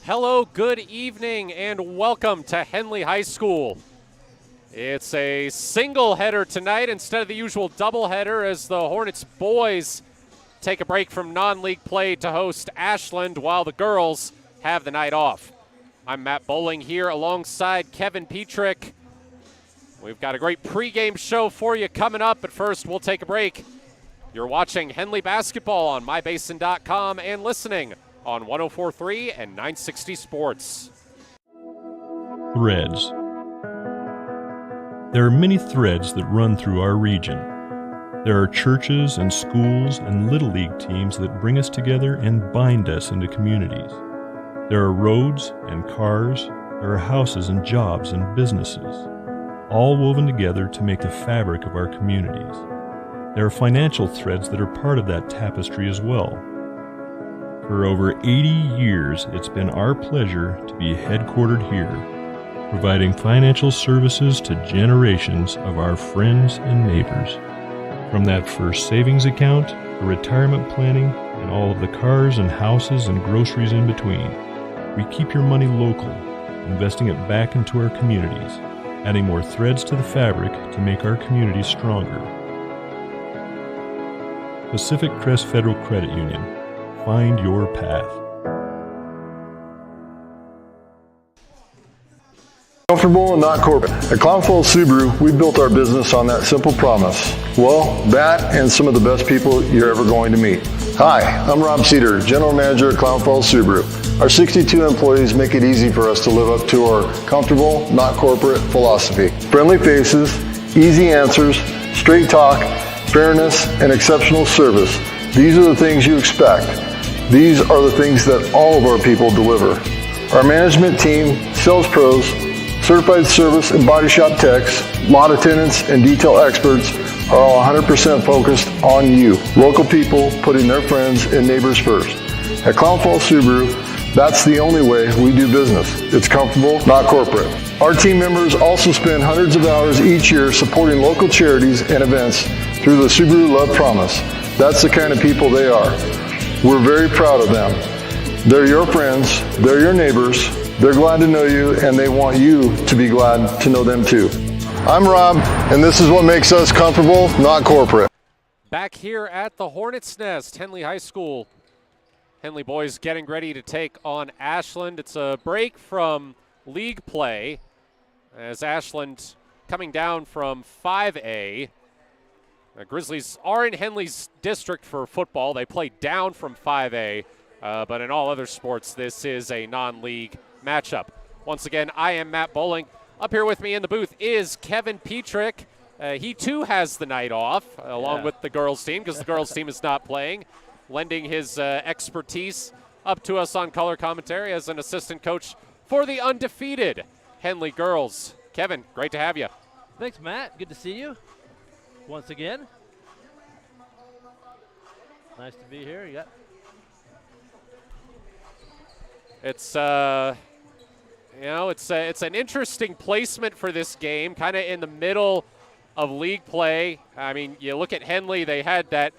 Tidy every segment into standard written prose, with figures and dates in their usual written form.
Hello, good evening, and welcome to Henley High School. It's a single header tonight instead of the usual double header as the Hornets boys take a break from non-league play to host Ashland while the girls have the night off. I'm Matt Bowling here alongside Kevin Petrik. We've got a great pregame show for you coming up, but first we'll take a break. You're watching Henley basketball on mybasin.com and listening on 104.3 and 960 Sports. Threads. There are many threads that run through our region. There are churches and schools and Little League teams that bring us together and bind us into communities. There are roads and cars. There are houses and jobs and businesses, all woven together to make the fabric of our communities. There are financial threads that are part of that tapestry as well. For over 80 years, it's been our pleasure to be headquartered here, providing financial services to generations of our friends and neighbors. From that first savings account, the retirement planning, and all of the cars and houses and groceries in between, we keep your money local, investing it back into our communities, adding more threads to the fabric to make our communities stronger. Pacific Crest Federal Credit Union. Find your path. Comfortable and not corporate. At Clown Falls Subaru, we built our business on that simple promise. Well, that and some of the best people you're ever going to meet. Hi, I'm Rob Cedar, General Manager at Clown Falls Subaru. Our 62 employees make it easy for us to live up to our comfortable, not corporate philosophy. Friendly faces, easy answers, straight talk, fairness, and exceptional service. These are the things you expect. These are the things that all of our people deliver. Our management team, sales pros, certified service and body shop techs, lot attendants, and detail experts are all 100% focused on you, local people putting their friends and neighbors first. At Clown Falls Subaru, that's the only way we do business. It's comfortable, not corporate. Our team members also spend hundreds of hours each year supporting local charities and events through the Subaru Love Promise. That's the kind of people they are. We're very proud of them. They're your friends, they're your neighbors, they're glad to know you, and they want you to be glad to know them too. I'm Rob, and this is what makes us comfortable, not corporate. Back here at the Hornets' Nest, Henley High School. Henley boys getting ready to take on Ashland. It's a break from league play as Ashland coming down from 5A. The Grizzlies are in Henley's district for football. They play down from 5A, but in all other sports, this is a non-league matchup. Once again, I am Matt Bowling. Up here with me in the booth is Kevin Petrik. He too has the night off, along with the girls' team, because the girls' team is not playing, lending his expertise up to us on color commentary as an assistant coach for the undefeated Henley girls. Kevin, great to have you. Thanks, Matt. Good to see you once again. Nice to be here. It's it's an interesting placement for this game, kind of in the middle of league play. I mean, you look at Henley, they had that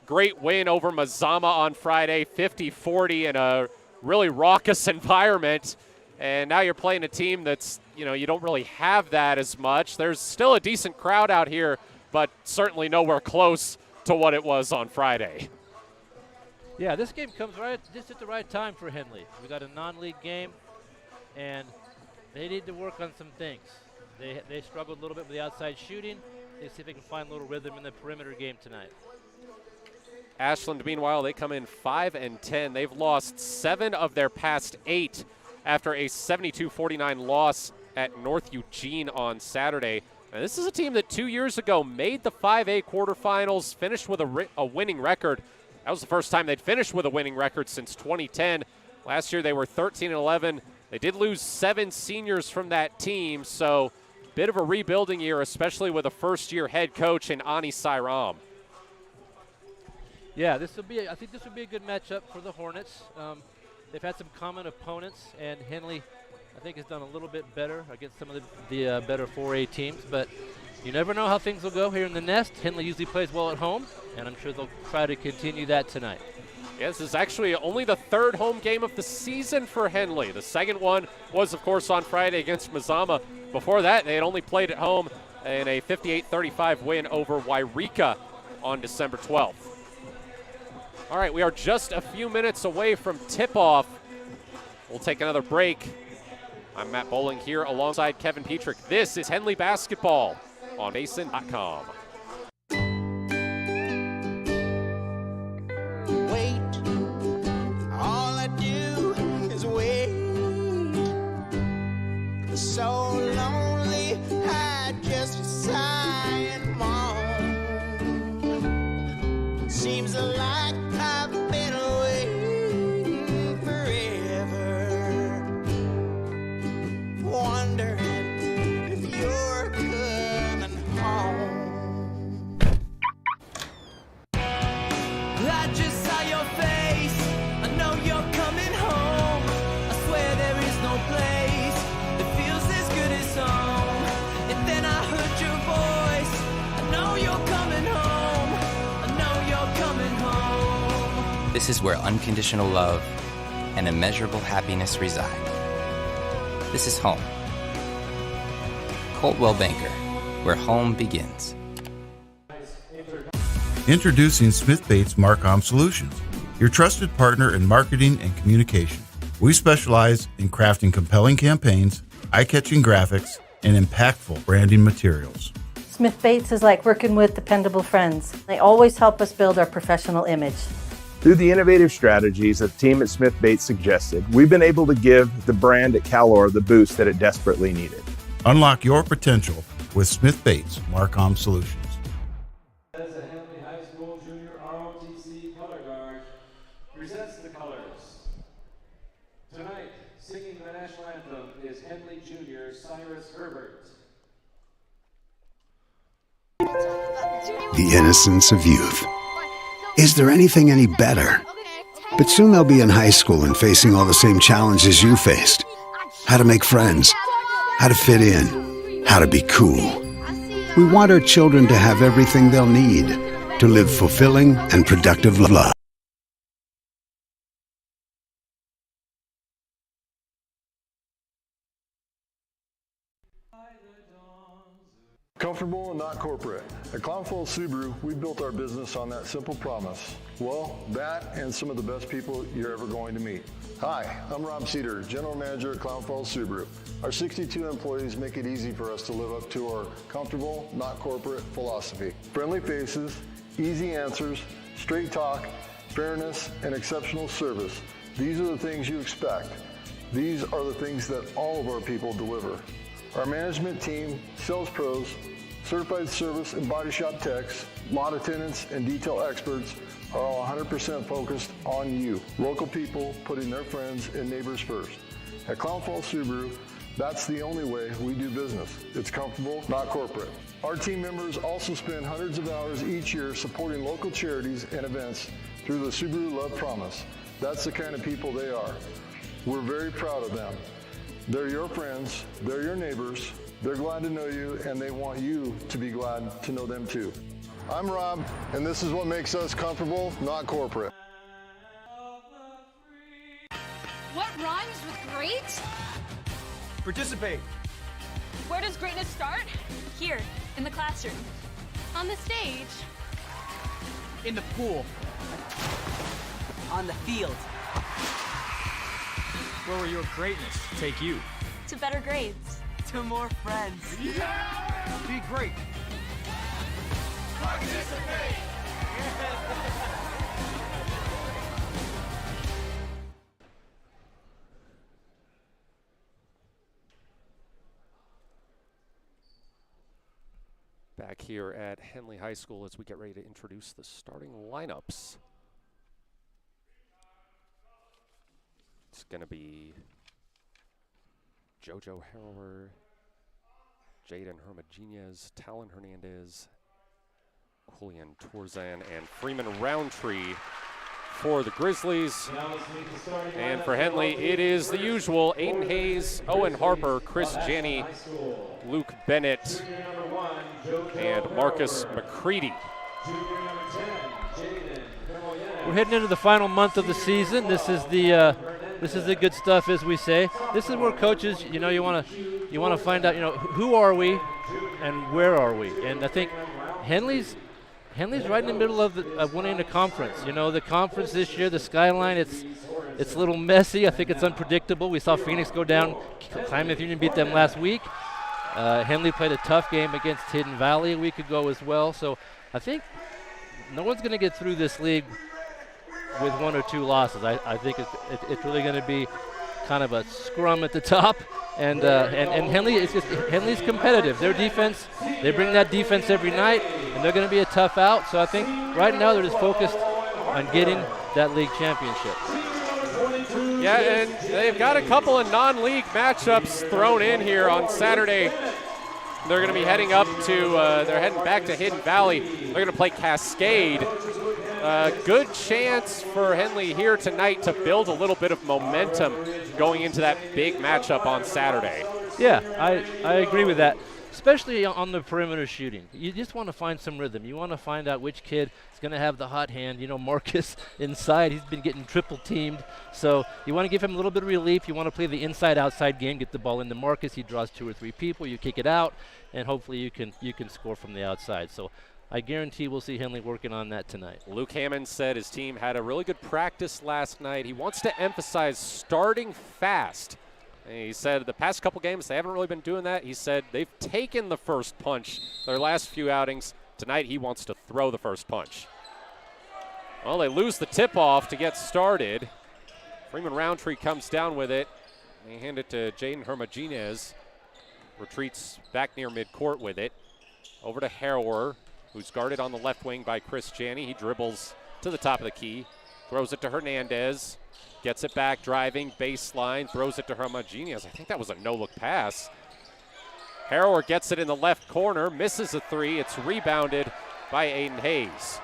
great win over Mazama on Friday, 50-40 in a really raucous environment. And now you're playing a team that's, you don't really have that as much. There's still a decent crowd out here, but certainly nowhere close to what it was on Friday. Yeah, this game comes just at the right time for Henley. We got a non-league game, and they need to work on some things. They struggled a little bit with the outside shooting. They see if they can find a little rhythm in the perimeter game tonight. Ashland, meanwhile, they come in 5-10. They've lost 7 of their past 8 after a 72-49 loss at North Eugene on Saturday. And this is a team that 2 years ago made the 5A quarterfinals, finished with a winning record. That was the first time they'd finished with a winning record since 2010. Last year they were 13-11. They did lose 7 seniors from that team, so bit of a rebuilding year, especially with a first-year head coach in Ani Sairam. Yeah, I think this would be a good matchup for the Hornets. They've had some common opponents, and Henley, I think, has done a little bit better against some of the better 4A teams, but you never know how things will go here in the Nest. Henley usually plays well at home, and I'm sure they'll try to continue that tonight. Yes, this is actually only the third home game of the season for Henley. The second one was, of course, on Friday against Mazama. Before that, they had only played at home in a 58-35 win over Wairika on December 12th. All right, we are just a few minutes away from tip-off. We'll take another break. I'm Matt Bowling here alongside Kevin Petrik. This is Henley Basketball on Mason.com. So lonely, I just sigh and moan. Seems like I've been waiting forever, wondering if you're coming home. I just saw your face, I know you're coming home. I swear there is no place home. And then I heard your voice. I know you're coming home. I know you're coming home. This is where unconditional love and immeasurable happiness reside. This is home. Coltwell Banker, where home begins. Introducing Smith Bates Marcom Solutions, your trusted partner in marketing and communication. We specialize in crafting compelling campaigns, eye-catching graphics, and impactful branding materials. Smith Bates is like working with dependable friends. They always help us build our professional image. Through the innovative strategies that the team at Smith Bates suggested, we've been able to give the brand at Calor the boost that it desperately needed. Unlock your potential with Smith Bates Marcom Solutions. As the Henley High School Junior ROTC Color Guard presents the colors. Tonight, singing the national anthem is Henley Junior Cyrus Herbert. The innocence of youth. Is there anything any better? But soon they'll be in high school and facing all the same challenges you faced. How to make friends, how to fit in, how to be cool. We want our children to have everything they'll need to live fulfilling and productive lives. Comfortable and not corporate. At Clownfall Subaru, we built our business on that simple promise. Well, that and some of the best people you're ever going to meet. Hi, I'm Rob Cedar, General Manager at Clownfall Subaru. Our 62 employees make it easy for us to live up to our comfortable, not corporate philosophy. Friendly faces, easy answers, straight talk, fairness, and exceptional service. These are the things you expect. These are the things that all of our people deliver. Our management team, sales pros, certified service and body shop techs, lot attendants, and detail experts are all 100% focused on you. Local people putting their friends and neighbors first. At Clownfall Subaru, that's the only way we do business. It's comfortable, not corporate. Our team members also spend hundreds of hours each year supporting local charities and events through the Subaru Love Promise. That's the kind of people they are. We're very proud of them. They're your friends, they're your neighbors, they're glad to know you, and they want you to be glad to know them too. I'm Rob, and this is what makes us comfortable, not corporate. What rhymes with great? Participate. Where does greatness start? Here, in the classroom. On the stage. In the pool. On the field. Where will your greatness take you? To better grades. To more friends. Yeah! Be great. Participate! Back here at Henley High School as we get ready to introduce the starting lineups. It's going to be Jojo Harrower, Jaden Hermogenez, Talon Hernandez, Julian Torzan, and Freeman Roundtree for the Grizzlies. And for Henley, it is the usual: Aiden Hayes, Owen Harper, Chris Janney, Luke Bennett, and Marcus McCready. we're heading into the final month of the season. This is the good stuff, as we say. This is where coaches, you want to find out, who are we and where are we? And I think Henley's right in the middle of winning the conference. The conference this year, the skyline, it's a little messy. I think it's unpredictable. We saw Phoenix go down, Klamath Union beat them last week. Henley played a tough game against Hidden Valley a week ago as well. So I think no one's going to get through this league with 1 or 2 losses. I think it's really going to be kind of a scrum at the top. And Henley's competitive. Their defense, they bring that defense every night, and they're going to be a tough out. So I think right now they're just focused on getting that league championship. Yeah, and they've got a couple of non-league matchups thrown in here on Saturday. They're going to be heading back to Hidden Valley. They're going to play Cascade. Good chance for Henley here tonight to build a little bit of momentum going into that big matchup on Saturday. Yeah, I agree with that, especially on the perimeter shooting. You just want to find some rhythm. You want to find out which kid is going to have the hot hand. Marcus inside, he's been getting triple teamed. So you want to give him a little bit of relief. You want to play the inside-outside game, get the ball into Marcus. He draws 2 or 3 people. You kick it out, and hopefully you can score from the outside. So I guarantee we'll see Henley working on that tonight. Luke Hammond said his team had a really good practice last night. He wants to emphasize starting fast. And he said the past couple games they haven't really been doing that. He said they've taken the first punch their last few outings. Tonight he wants to throw the first punch. Well, they lose the tip-off to get started. Freeman Roundtree comes down with it. They hand it to Jaden Hermogenes. Retreats back near midcourt with it. Over to Harrower, who's guarded on the left wing by Chris Janney. He dribbles to the top of the key, throws it to Hernandez, gets it back, driving, baseline, throws it to Hermogenes. I think that was a no-look pass. Harrower gets it in the left corner, misses a 3. It's rebounded by Aiden Hayes.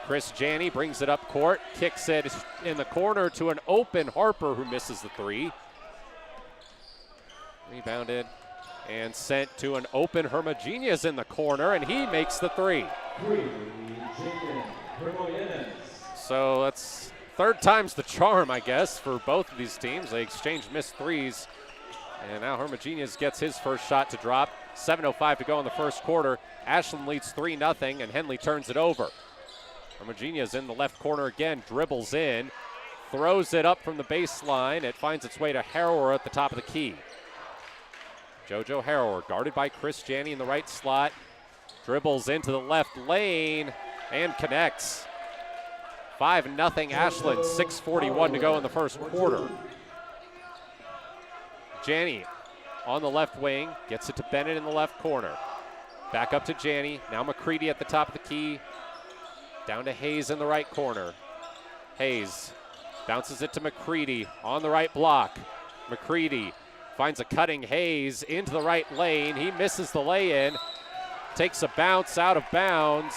Chris Janney brings it up court, kicks it in the corner to an open Harper who misses the 3. Rebounded and sent to an open Hermogenes in the corner, and he makes the 3. So that's third time's the charm, I guess, for both of these teams. They exchanged missed 3s, and now Hermogenes gets his first shot to drop. 7:05 to go in the first quarter. Ashland leads 3-0, and Henley turns it over. Hermogenes in the left corner again, dribbles in, throws it up from the baseline. It finds its way to Harrower at the top of the key. JoJo Harrower, guarded by Chris Janney in the right slot, dribbles into the left lane and connects. 5-0 Ashland, 6:41 to go in the first quarter. Janney on the left wing, gets it to Bennett in the left corner. Back up to Janney, now McCready at the top of the key. Down to Hayes in the right corner. Hayes bounces it to McCready on the right block. McCready finds a cutting Hayes into the right lane. He misses the lay-in, takes a bounce out of bounds.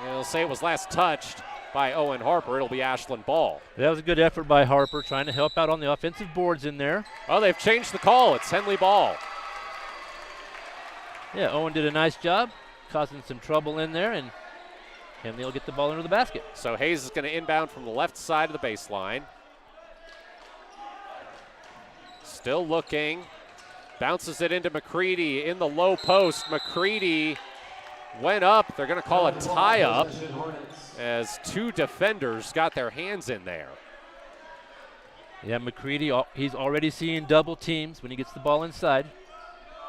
They'll say it was last touched by Owen Harper. It'll be Ashland ball. That was a good effort by Harper, trying to help out on the offensive boards in there. Oh, they've changed the call. It's Henley ball. Yeah, Owen did a nice job, causing some trouble in there, and Henley will get the ball into the basket. So Hayes is going to inbound from the left side of the baseline. Still looking, bounces it into McCready in the low post. McCready went up. They're going to call a tie-up as 2 defenders got their hands in there. Yeah, McCready, he's already seeing double teams when he gets the ball inside.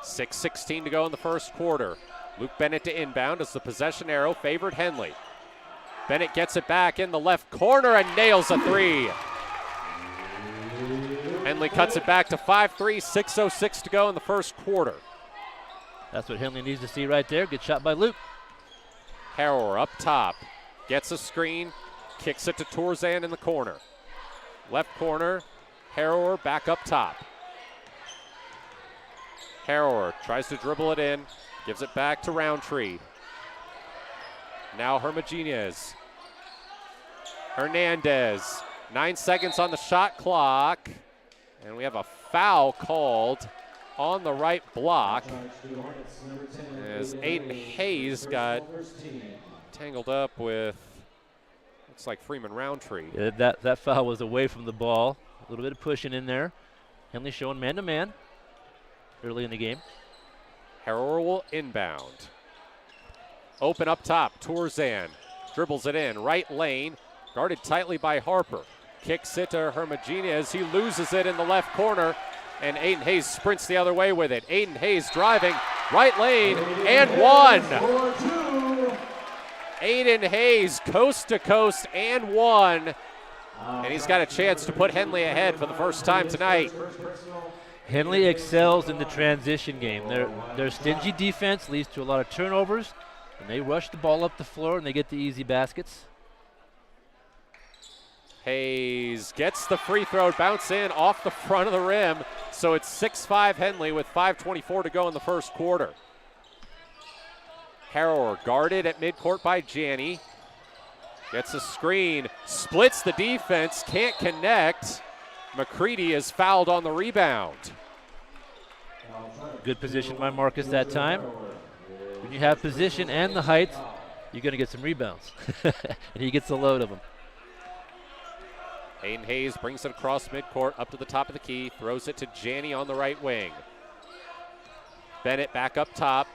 6:16 to go in the first quarter. Luke Bennett to inbound as the possession arrow favored Henley. Bennett gets it back in the left corner and nails a 3. Henley cuts it back to 5-3, 6:06 to go in the first quarter. That's what Henley needs to see right there. Good shot by Luke. Harrower up top, gets a screen, kicks it to Torzan in the corner. Left corner, Harrower back up top. Harrower tries to dribble it in, gives it back to Roundtree. Now Hermogenes. Hernandez, 9 seconds on the shot clock. And we have a foul called on the right block as Aiden Hayes got tangled up with, Looks like Freeman Roundtree. Yeah, that foul was away from the ball. A little bit of pushing in there. Henley showing man-to-man early in the game. Harrower will inbound. Open up top, Tourzan dribbles it in, right lane, guarded tightly by Harper. Kicks it to Hermogenes. He loses it in the left corner, and Aiden Hayes sprints the other way with it. Aiden Hayes driving, right lane, and one. Aiden Hayes, coast to coast, and one. And he's got a chance to put Henley ahead for the first time tonight. Henley excels in the transition game. Their stingy defense leads to a lot of turnovers, and they rush the ball up the floor and they get the easy baskets. Hayes gets the free throw, bounce in off the front of the rim. So it's 6-5 Henley with 5:24 to go in the first quarter. Harrower guarded at midcourt by Janney. Gets a screen, splits the defense, can't connect. McCready is fouled on the rebound. Good position by Marcus that time. When you have position and the height, you're going to get some rebounds. And he gets a load of them. Aiden Hayes brings it across midcourt up to the top of the key, throws it to Janney on the right wing. Bennett back up top.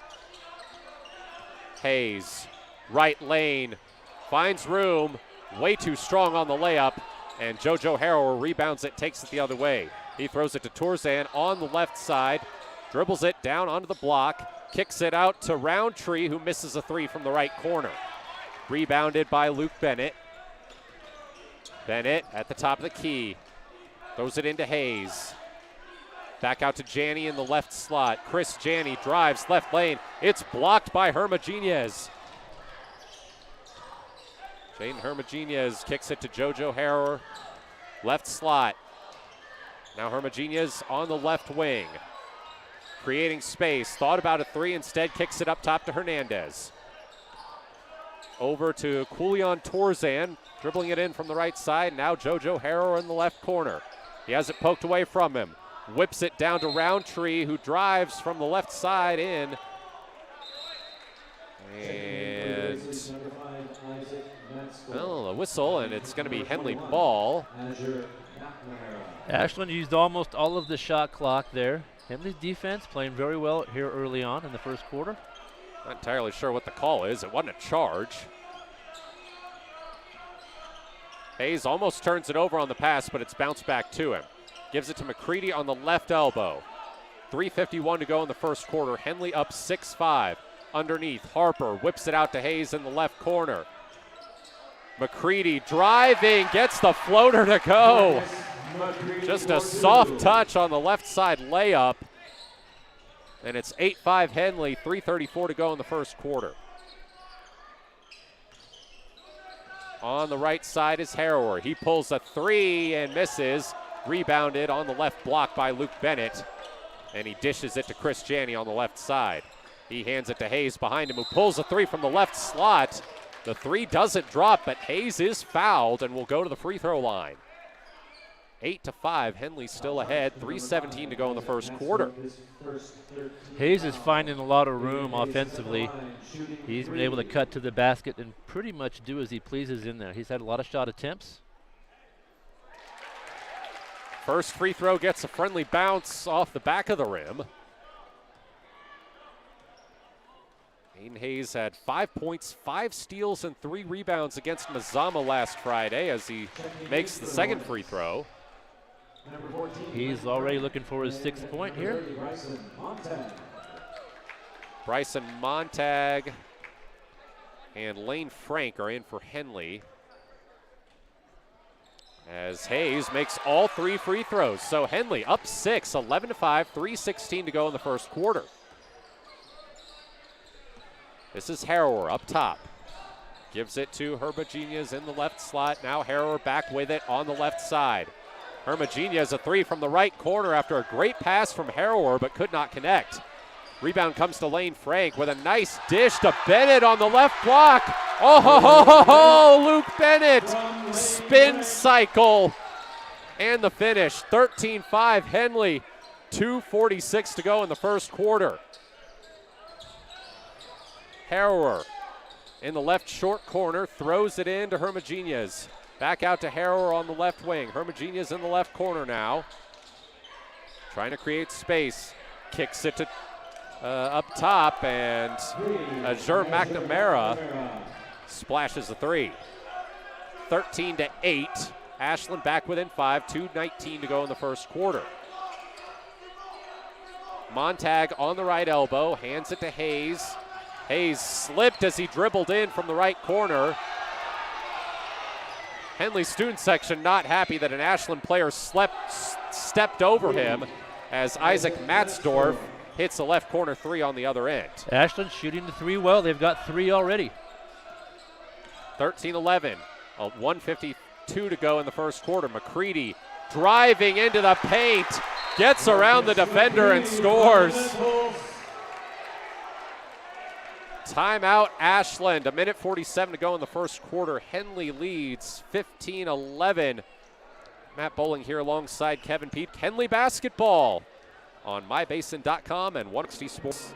Hayes, right lane, finds room, way too strong on the layup, and JoJo Harrower rebounds it, takes it the other way. He throws it to Tourzan on the left side, dribbles it down onto the block, kicks it out to Roundtree, who misses a three from the right corner. Rebounded by Luke Bennett. Bennett at the top of the key, throws it into Hayes. Back out to Janney in the left slot. Chris Janney drives left lane. It's blocked by Hermogenes. Jaden Hermogenes kicks it to JoJo Harrower. Left slot. Now Hermogenes on the left wing. Creating space. Thought about a three. Instead kicks it up top to Hernandez. Over to Kulian Tourzan. Dribbling it in from the right side. Now JoJo Harrower in the left corner. He has it poked away from him. Whips it down to Roundtree, who drives from the left side in. And, well, a whistle, and it's going to be Henley ball. Ashland used almost all of the shot clock there. Henley's defense playing very well here early on in the first quarter. Not entirely sure what the call is. It wasn't a charge. Hayes almost turns it over on the pass, but it's bounced back to him. Gives it to McCready on the left elbow. 3:51 to go in the first quarter. Henley up 6-5. Underneath, Harper whips it out to Hayes in the left corner. McCready driving, gets the floater to go. Just a soft touch on the left side layup. And it's 8-5 Henley, 3:34 to go in the first quarter. On the right side is Harrower. He pulls a three and misses. Rebounded on the left block by Luke Bennett. And he dishes it to Chris Janney on the left side. He hands it to Hayes behind him, who pulls a three from the left slot. The three doesn't drop, but Hayes is fouled and will go to the free throw line. 8-5, Henley still ahead. 3:17 to go in the first quarter. Hayes is finding a lot of room offensively. He's been able to cut to the basket and pretty much do as he pleases in there. He's had a lot of shot attempts. First free throw gets a friendly bounce off the back of the rim. Aiden Hayes had 5 points, 5 steals, and 3 rebounds against Mazama last Friday as he makes the second free throw. He's already looking for his 6th point here. Bryson Montag and Lane Frank are in for Henley, as Hayes makes all 3 free throws. So Henley up 6, 11-5, 3:16 to go in the first quarter. This is Harrower up top. Gives it to Hermogenes in the left slot. Now Harrower back with it on the left side. Hermogenes a three from the right corner after a great pass from Harrower, but could not connect. Rebound comes to Lane Frank with a nice dish to Bennett on the left block. Oh, ho, ho, ho, ho, Luke Bennett. Spin cycle. And the finish, 13-5 Henley. 2:46 to go in the first quarter. Harrower in the left short corner, throws it in to Hermogenes. Back out to Harrower on the left wing. Hermogenes in the left corner now. Trying to create space. Kicks it to up top, and Azure McNamara splashes a three. 13-8. Ashland back within 5, 2:19 to go in the first quarter. Montag on the right elbow, hands it to Hayes. Hayes slipped as he dribbled in from the right corner. Henley student section not happy that an Ashland player stepped over him as Isaac Matzdorf hits the left corner three on the other end. Ashland shooting the three well. They've got three already. 13-11, 1:52 to go in the first quarter. McCready driving into the paint, gets around the defender and scores. Timeout Ashland, 1:47 to go in the first quarter. Henley leads 15-11. Matt Bowling here alongside Kevin Pete. Henley basketball on mybasin.com and 160 Sports.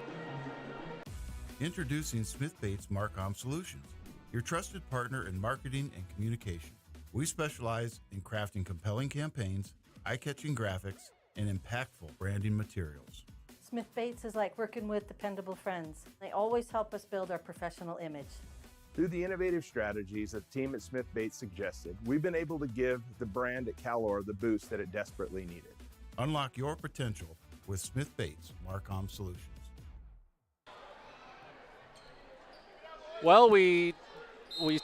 Introducing Smith Bates Marcom Solutions, your trusted partner in marketing and communication. We specialize in crafting compelling campaigns, eye-catching graphics, and impactful branding materials. Smith Bates is like working with dependable friends. They always help us build our professional image. Through the innovative strategies that the team at Smith Bates suggested, we've been able to give the brand at Calor the boost that it desperately needed. Unlock your potential with Smith Bates Marcom Solutions. Well, we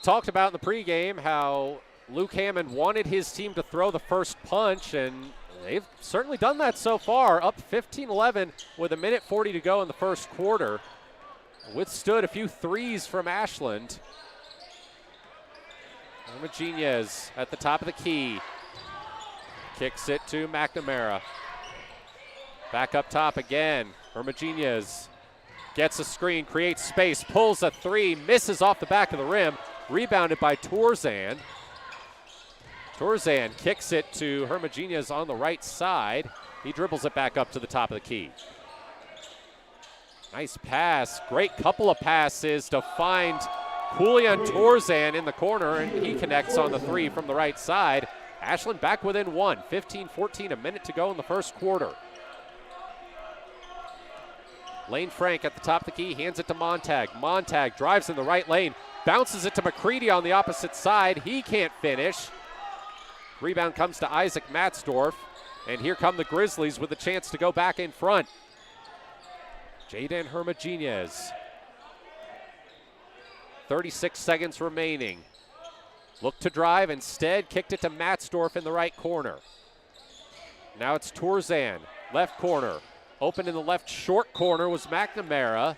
talked about in the pregame how Luke Hammond wanted his team to throw the first punch, and they've certainly done that so far. Up 15-11 with 1:40 to go in the first quarter. Withstood a few threes from Ashland. Hermogenes at the top of the key. Kicks it to McNamara. Back up top again. Hermogenes gets a screen, creates space, pulls a three, misses off the back of the rim. Rebounded by Torzan. Torzan kicks it to Hermogenes on the right side. He dribbles it back up to the top of the key. Nice pass, great couple of passes to find Julian Torzan in the corner, and he connects on the three from the right side. Ashland back within 1, 15-14, a minute to go in the first quarter. Lane Frank at the top of the key, hands it to Montag. Montag drives in the right lane, bounces it to McCready on the opposite side. He can't finish. Rebound comes to Isaac Matzdorf, and here come the Grizzlies with a chance to go back in front. Jaden Hermogenes. 36 seconds remaining. Looked to drive, instead kicked it to Matzdorf in the right corner. Now it's Torzan, left corner. Open in the left short corner was McNamara.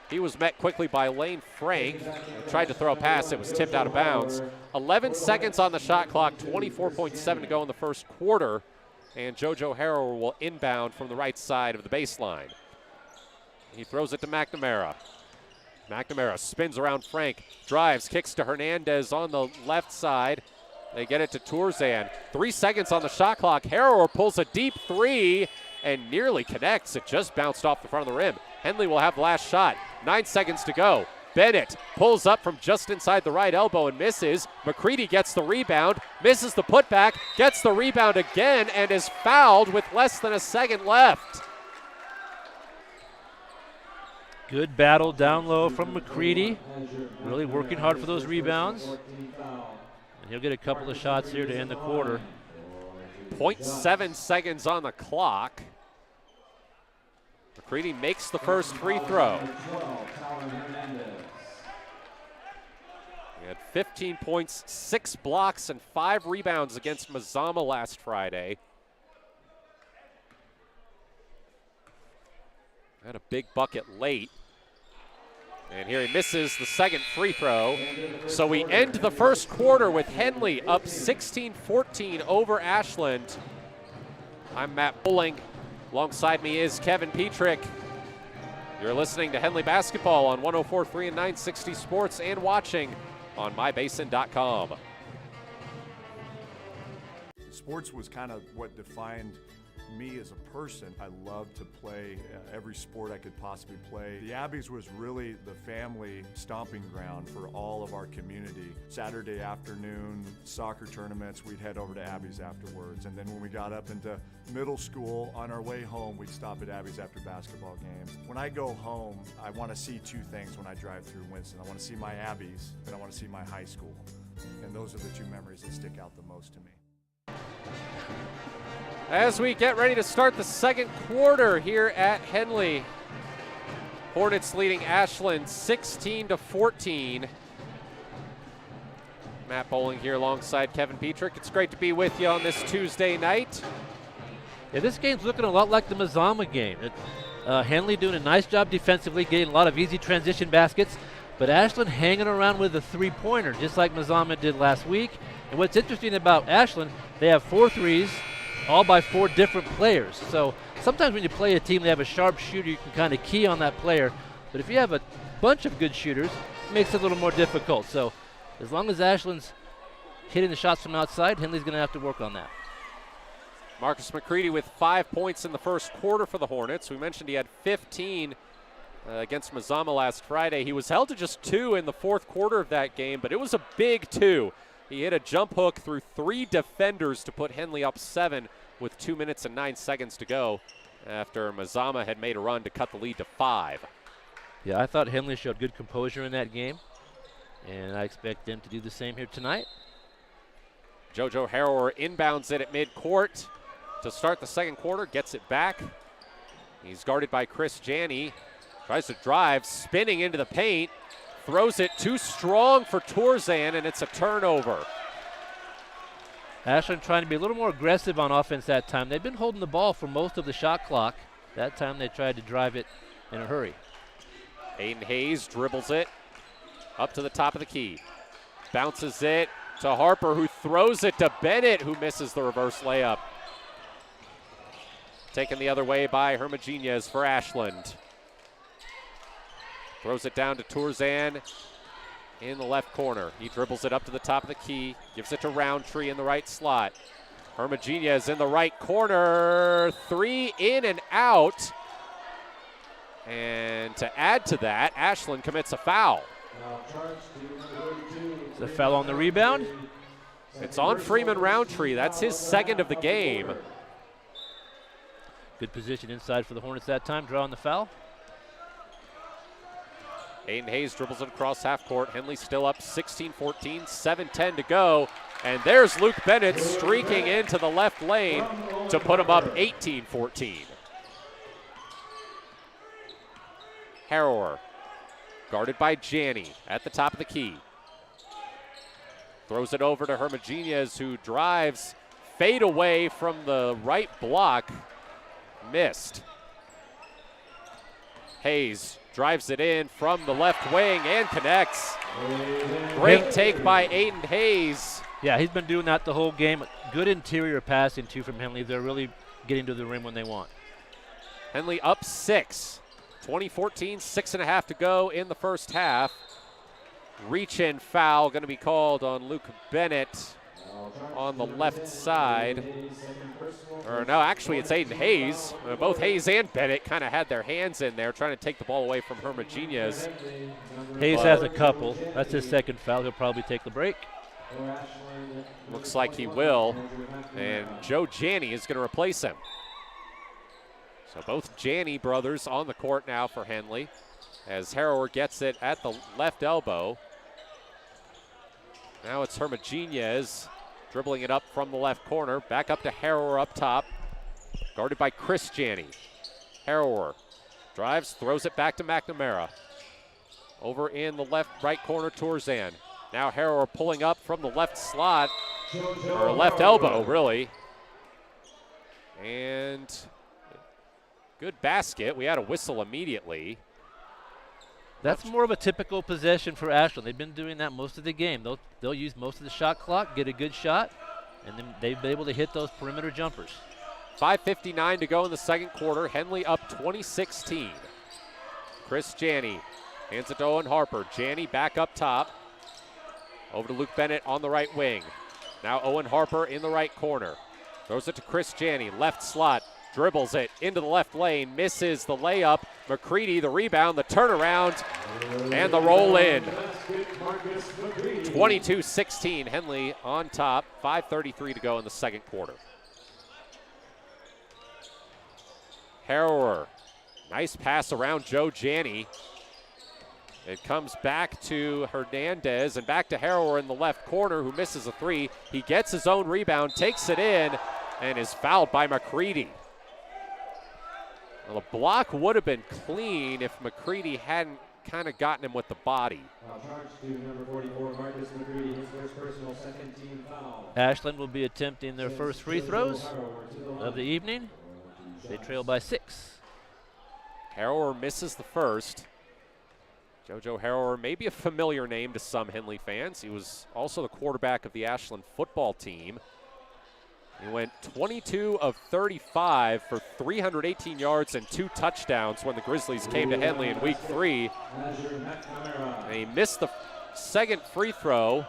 He was met quickly by Lane Frank. Tried to throw a pass, it was tipped out of bounds. 11 seconds on the shot clock, 24.7 to go in the first quarter. And JoJo Harrower will inbound from the right side of the baseline. He throws it to McNamara. McNamara spins around Frank, drives, kicks to Hernandez on the left side. They get it to Torzan. 3 seconds on the shot clock. Harrower pulls a deep three and nearly connects. It just bounced off the front of the rim. Henley will have the last shot. 9 seconds to go. Bennett pulls up from just inside the right elbow and misses. McCready gets the rebound, misses the putback, gets the rebound again, and is fouled with less than a second left. Good battle down low from McCready. Really working hard for those rebounds. And he'll get a couple of shots here to end the quarter. 0.7 seconds on the clock. McCready makes the first free throw. He had 15 points, 6 blocks, and 5 rebounds against Mazama last Friday. Had a big bucket late. And here he misses the second free throw. So we end the first quarter with Henley up 16-14 over Ashland. I'm Matt Bowling. Alongside me is Kevin Petrik. You're listening to Henley Basketball on 104.3 and 960 Sports and watching on mybasin.com. Sports was kind of what defined Me as a person, I love to play every sport I could possibly play. The Abbeys was really the family stomping ground for all of our community. Saturday afternoon, soccer tournaments, we'd head over to Abbeys afterwards. And then when we got up into middle school, on our way home, we'd stop at Abbeys after basketball games. When I go home, I want to see two things when I drive through Winston. I want to see my Abbeys, and I want to see my high school. And those are the two memories that stick out the most to me. As we get ready to start the second quarter here at Henley, Hornets leading Ashland 16-14. Matt Bowling here alongside Kevin Petrik. It's great to be with you on this Tuesday night. Yeah, this game's looking a lot like the Mazama game. Henley doing a nice job defensively, getting a lot of easy transition baskets, but Ashland hanging around with a three-pointer, just like Mazama did last week. And what's interesting about Ashland, they have 4 threes, all by 4 different players. So sometimes when you play a team, they have a sharp shooter, you can kind of key on that player. But if you have a bunch of good shooters, it makes it a little more difficult. So as long as Ashland's hitting the shots from outside, Henley's going to have to work on that. Marcus McCready with 5 points in the first quarter for the Hornets. We mentioned he had 15 against Mazama last Friday. He was held to just 2 in the fourth quarter of that game, but it was a big 2. He hit a jump hook through 3 defenders to put Henley up 7 with 2 minutes and 9 seconds to go after Mazama had made a run to cut the lead to 5. Yeah, I thought Henley showed good composure in that game, and I expect them to do the same here tonight. JoJo Harrower inbounds it at midcourt to start the second quarter, gets it back. He's guarded by Chris Janney, tries to drive, spinning into the paint. Throws it too strong for Tourzan, and it's a turnover. Ashland trying to be a little more aggressive on offense that time. They've been holding the ball for most of the shot clock. That time they tried to drive it in a hurry. Aiden Hayes dribbles it up to the top of the key. Bounces it to Harper, who throws it to Bennett, who misses the reverse layup. Taken the other way by Hermogenes for Ashland. Throws it down to Tourzan in the left corner. He dribbles it up to the top of the key, gives it to Roundtree in the right slot. Hermogenes in the right corner, 3 in and out. And to add to that, Ashland commits a foul. It's a foul on the rebound. It's on Freeman Roundtree. That's his second of the game. Good position inside for the Hornets that time, drawing the foul. Aiden Hayes dribbles it across half court. Henley still up 16-14, 7:10 to go. And there's Luke Bennett streaking into the left lane to put him up 18-14. Harrower, guarded by Janney at the top of the key. Throws it over to Hermogenes, who drives, fade away from the right block, missed. Hayes drives it in from the left wing and connects. Great take by Aiden Hayes. Yeah, he's been doing that the whole game. Good interior passing, too, from Henley. They're really getting to the rim when they want. Henley up 6. 20-14, 6.5 to go in the first half. Reach-in foul going to be called on Luke Bennett on the left side. Or no, actually it's Aiden Hayes. Both Hayes and Bennett kind of had their hands in there trying to take the ball away from Hermogenes. Hayes has a couple. That's his second foul. He'll probably take the break. Looks like he will. And Joe Janney is going to replace him. So both Janney brothers on the court now for Henley as Harrower gets it at the left elbow. Now it's Hermogenes dribbling it up from the left corner. Back up to Harrower up top. Guarded by Chris Janney. Harrower drives, throws it back to McNamara. Over in the right corner, Tourzan. Now Harrower pulling up from the left slot, or left elbow, really. And good basket. We had a whistle immediately. That's more of a typical possession for Ashland. They've been doing that most of the game. They'll use most of the shot clock, get a good shot, and then they've been able to hit those perimeter jumpers. 5:59 to go in the second quarter. Henley up 20-16. Chris Janney hands it to Owen Harper. Janney back up top. Over to Luke Bennett on the right wing. Now Owen Harper in the right corner. Throws it to Chris Janney, left slot. dribbles it into the left lane, misses the layup. McCready, the rebound, the turnaround, and the roll in. 22-16, Henley on top, 5:33 to go in the second quarter. Harrower, nice pass around Joe Janney. It comes back to Hernandez and back to Harrower in the left corner, who misses a three. He gets his own rebound, takes it in, and is fouled by McCready. Well, the block would have been clean if McCready hadn't kind of gotten him with the body. Ashland will be attempting their first free throws of the evening. They trail by 6. Harrower misses the first. JoJo Harrower may be a familiar name to some Henley fans. He was also the quarterback of the Ashland football team. He went 22 of 35 for 318 yards and 2 touchdowns when the Grizzlies came to Henley in week 3. And he missed the second free throw,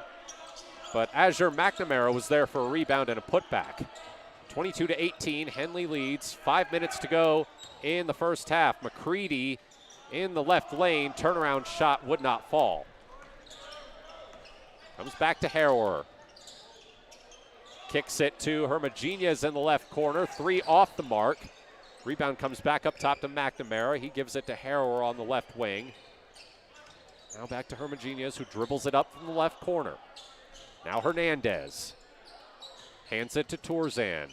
but Azure McNamara was there for a rebound and a putback. 22-18, Henley leads. 5 minutes to go in the first half. McCready in the left lane, turnaround shot would not fall. Comes back to Harrower. Kicks it to Hermogenes in the left corner. 3 off the mark. Rebound comes back up top to McNamara. He gives it to Harrower on the left wing. Now back to Hermogenes, who dribbles it up from the left corner. Now Hernandez. Hands it to Tourzan.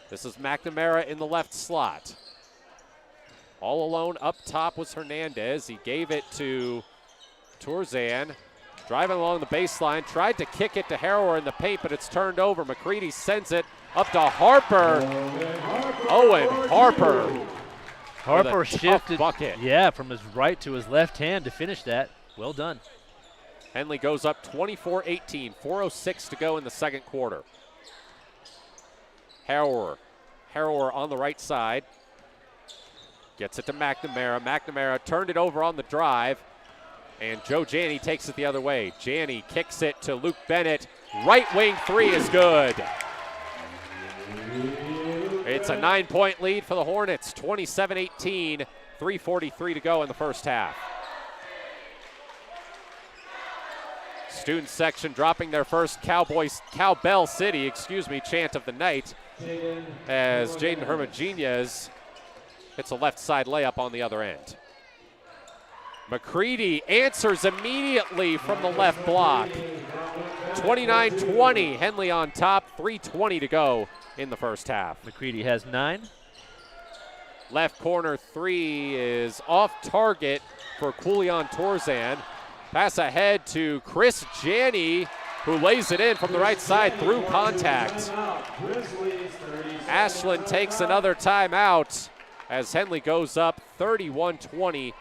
This is McNamara in the left slot. All alone up top was Hernandez. He gave it to Tourzan. Driving along the baseline, tried to kick it to Harrower in the paint, but it's turned over. McCready sends it up to Harper. Owen Harper. Harper shifted, bucket. Yeah, from his right to his left hand to finish that. Well done. Henley goes up 24-18, 4:06 to go in the second quarter. Harrower on the right side. Gets it to McNamara. McNamara turned it over on the drive. And Joe Janney takes it the other way. Janney kicks it to Luke Bennett. Right wing 3 is good. It's a 9-point lead for the Hornets. 27-18, 3:43 to go in the first half. Student section dropping their first Cowbell City, chant of the night, as Jaden Hermogenes hits a left side layup on the other end. McCready answers immediately from the left block. 29-20, Henley on top, 3:20 to go in the first half. McCready has 9. Left corner 3 is off target for Kulian Tourzan. Pass ahead to Chris Janney, who lays it in from the right side through contact. Ashland takes another timeout as Henley goes up 31-20.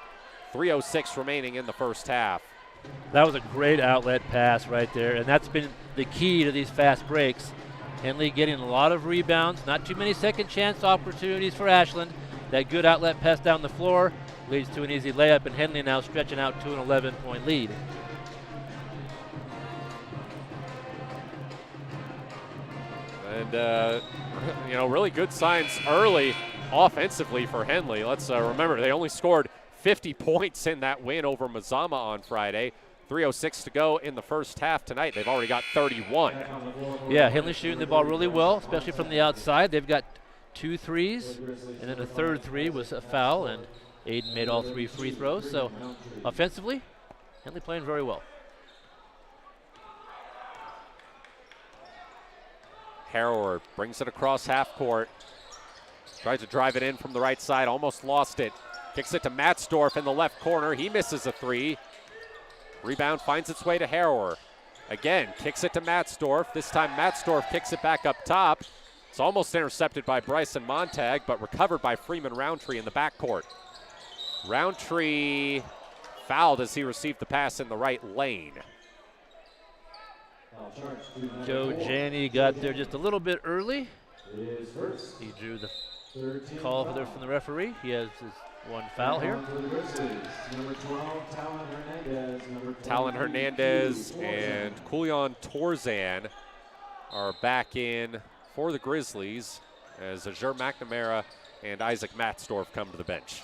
3:06 remaining in the first half. That was a great outlet pass right there, and that's been the key to these fast breaks. Henley getting a lot of rebounds, not too many second chance opportunities for Ashland. That good outlet pass down the floor leads to an easy layup, and Henley now stretching out to an 11-point lead. And, really good signs early offensively for Henley. Let's remember, they only scored 50 points in that win over Mazama on Friday. 3:06 to go in the first half tonight. They've already got 31. Yeah, Henley shooting the ball really well, especially from the outside. They've got 2 threes, and then the third 3 was a foul, and Aiden made all 3 free throws. So offensively, Henley playing very well. Harrower brings it across half court. Tries to drive it in from the right side, almost lost it. Kicks it to Matzdorf in the left corner. He misses a 3. Rebound finds its way to Harrower. Again, kicks it to Matzdorf. This time Matzdorf kicks it back up top. It's almost intercepted by Bryson Montag, but recovered by Freeman Roundtree in the backcourt. Roundtree fouled as he received the pass in the right lane. Joe Janney got there just a little bit early. He drew the call from the referee. He has his 1 foul here. Talon Hernandez and Kulian Tourzan are back in for the Grizzlies as Azure McNamara and Isaac Matzdorf come to the bench.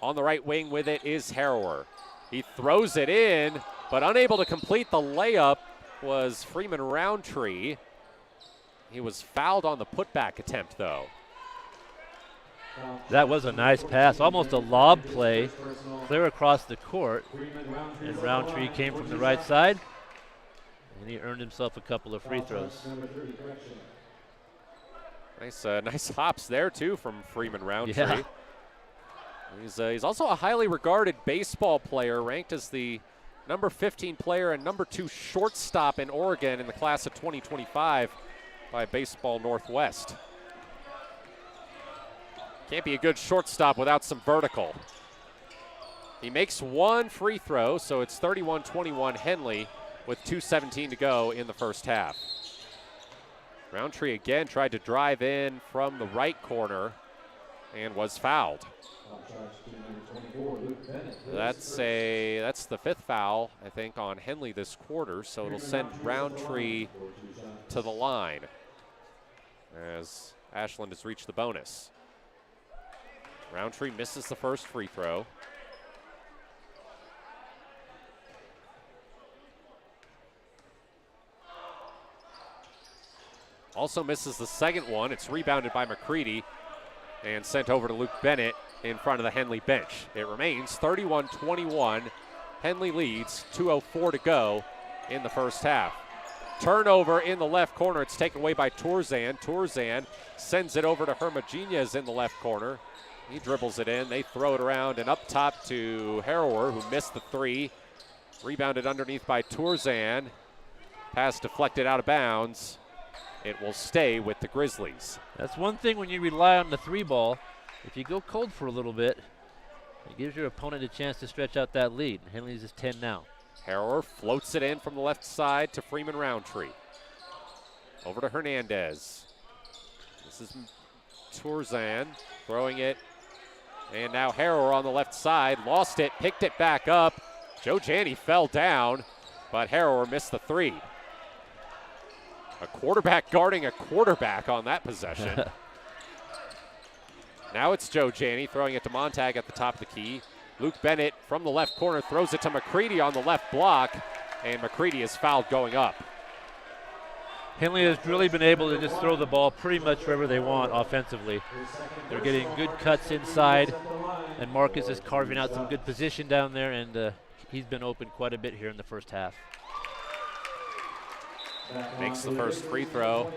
On the right wing with it is Harrower. He throws it in, but unable to complete the layup was Freeman Roundtree. He was fouled on the putback attempt, though. That was a nice pass, almost a lob play, clear across the court. And Roundtree came from the right side, and he earned himself a couple of free throws. Nice hops there, too, from Freeman Roundtree. Yeah. He's also a highly regarded baseball player, ranked as the number 15 player and number 2 shortstop in Oregon in the class of 2025 by Baseball Northwest. Can't be a good shortstop without some vertical. He makes one free throw, so it's 31-21 Henley with 2:17 to go in the first half. Roundtree again tried to drive in from the right corner and was fouled. That's the 5th foul, I think, on Henley this quarter, so it'll send Roundtree to the line as Ashland has reached the bonus. Roundtree misses the first free throw. Also misses the second one. It's rebounded by McCready and sent over to Luke Bennett in front of the Henley bench. It remains 31-21. Henley leads, 2:04 to go in the first half. Turnover in the left corner. It's taken away by Tourzan. Tourzan sends it over to Hermogenes in the left corner. He dribbles it in. They throw it around and up top to Harrower, who missed the three. Rebounded underneath by Tourzan. Pass deflected out of bounds. It will stay with the Grizzlies. That's one thing when you rely on the 3 ball. If you go cold for a little bit, it gives your opponent a chance to stretch out that lead. Henley's is 10 now. Harrower floats it in from the left side to Freeman Roundtree. Over to Hernandez. This is Tourzan throwing it. And now Harrower on the left side. Lost it, picked it back up. Joe Janney fell down, but Harrower missed the 3. A quarterback guarding a quarterback on that possession. Now it's Joe Janney throwing it to Montag at the top of the key. Luke Bennett from the left corner throws it to McCready on the left block, and McCready is fouled going up. Henley has really been able to just throw the ball pretty much wherever they want offensively. They're getting good cuts inside, and Marcus is carving out some good position down there, and he's been open quite a bit here in the first half. Makes the first free throw.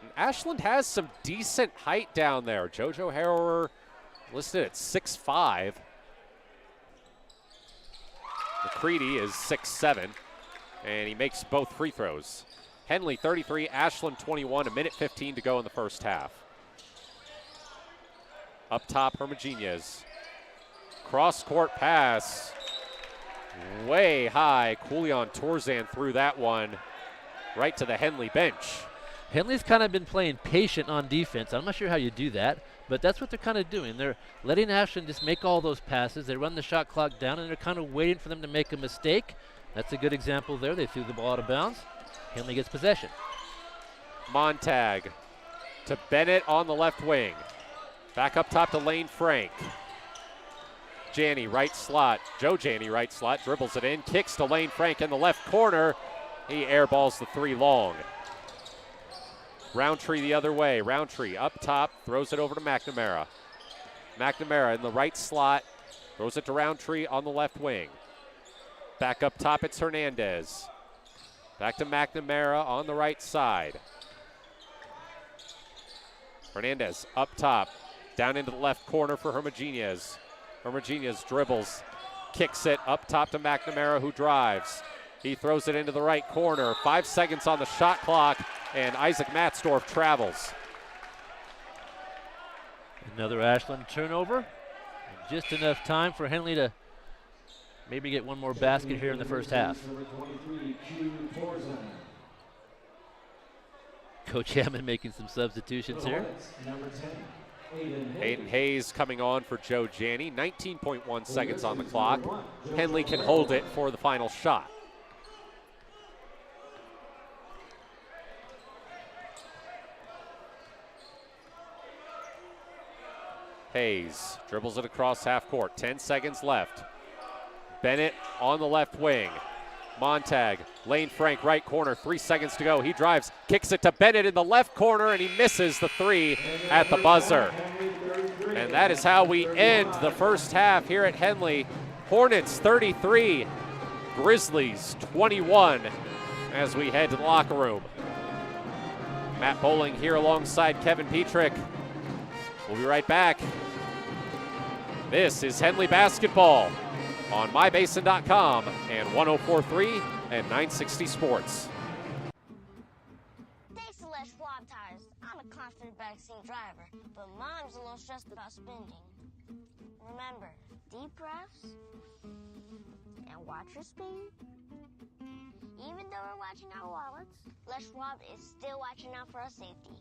And Ashland has some decent height down there. JoJo Harrower listed at 6'5". McCready is 6'7", and he makes both free throws. Henley 33, Ashland 21, 1:15 to go in the first half. Up top, Hermogenes. Cross-court pass. Way high. Koulian Tourzan threw that one right to the Henley bench. Henley's kind of been playing patient on defense. I'm not sure how you do that, but that's what they're kind of doing. They're letting Ashland just make all those passes. They run the shot clock down, and they're kind of waiting for them to make a mistake. That's a good example there. They threw the ball out of bounds. Henley gets possession. Montag to Bennett on the left wing. Back up top to Lane Frank. Janney, right slot. Joe Janney, right slot, dribbles it in, kicks to Lane Frank in the left corner. He airballs the 3 long. Roundtree the other way. Roundtree up top, throws it over to McNamara. McNamara in the right slot, throws it to Roundtree on the left wing. Back up top, it's Hernandez. Back to McNamara on the right side. Hernandez up top, down into the left corner for Hermogenes. Hermogenes dribbles, kicks it up top to McNamara, who drives. He throws it into the right corner. 5 seconds on the shot clock, and Isaac Matzdorf travels. Another Ashland turnover. And just enough time for Henley to maybe get one more basket here in the first half. Coach Hammond making some substitutions here. Hayden Hayes coming on for Joe Janney. 19.1 seconds on the clock. Henley can hold it for the final shot. Hayes dribbles it across half court. 10 seconds left. Bennett on the left wing. Montag, Lane Frank, right corner, 3 seconds to go. He drives, kicks it to Bennett in the left corner, and he misses the three at the buzzer. And that is how we end the first half here at Henley. Hornets 33, Grizzlies 21 as we head to the locker room. Matt Bowling here alongside Kevin Petrik. We'll be right back. This is Henley basketball on mybasin.com and 104.3 and 960 Sports. Thanks to Les Schwab tires, I'm a confident backseat driver, but Mom's a little stressed about spending. Remember, deep breaths and watch your speed. Even though we're watching our wallets, Les Schwab is still watching out for our safety.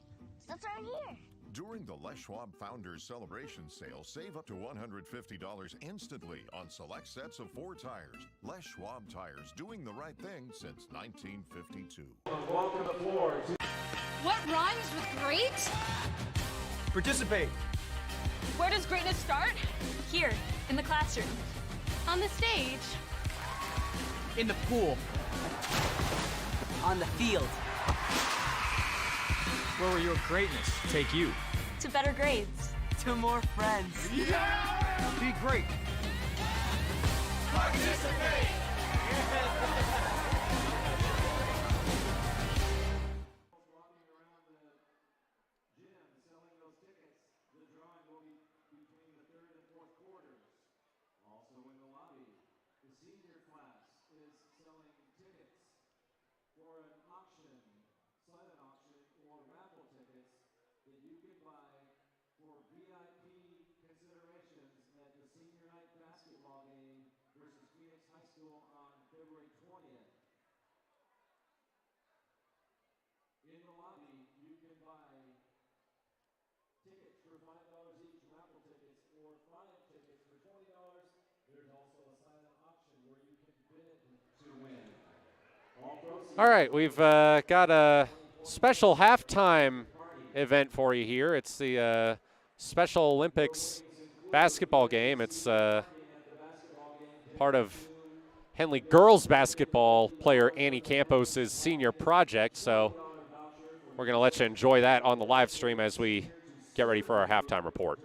So turn here. During the Les Schwab Founders Celebration Sale, save up to $150 instantly on select sets of 4 tires. Les Schwab tires, doing the right thing since 1952. What rhymes with great? Participate. Where does greatness start? Here, in the classroom. On the stage. In the pool. On the field. Where will your greatness take you? To better grades. To more friends. Be great. Participate! Walking around the gym selling those tickets. The drawing will be between the 3rd and 4th quarters. Also in the lobby, the senior class is selling tickets for an auction, silent auction, or raffle tickets that you can buy for VIP considerations at the senior night basketball game versus Phoenix High School on February 20th. In the lobby, you can buy tickets for $5 each, raffle tickets, or 5 tickets for $20. There's also a silent auction where you can bid to win. All right, we've got a special halftime event for you here. It's the Special Olympics basketball game. It's part of Henley girls basketball player Annie Campos' senior project, so we're going to let you enjoy that on the live stream as we get ready for our halftime report.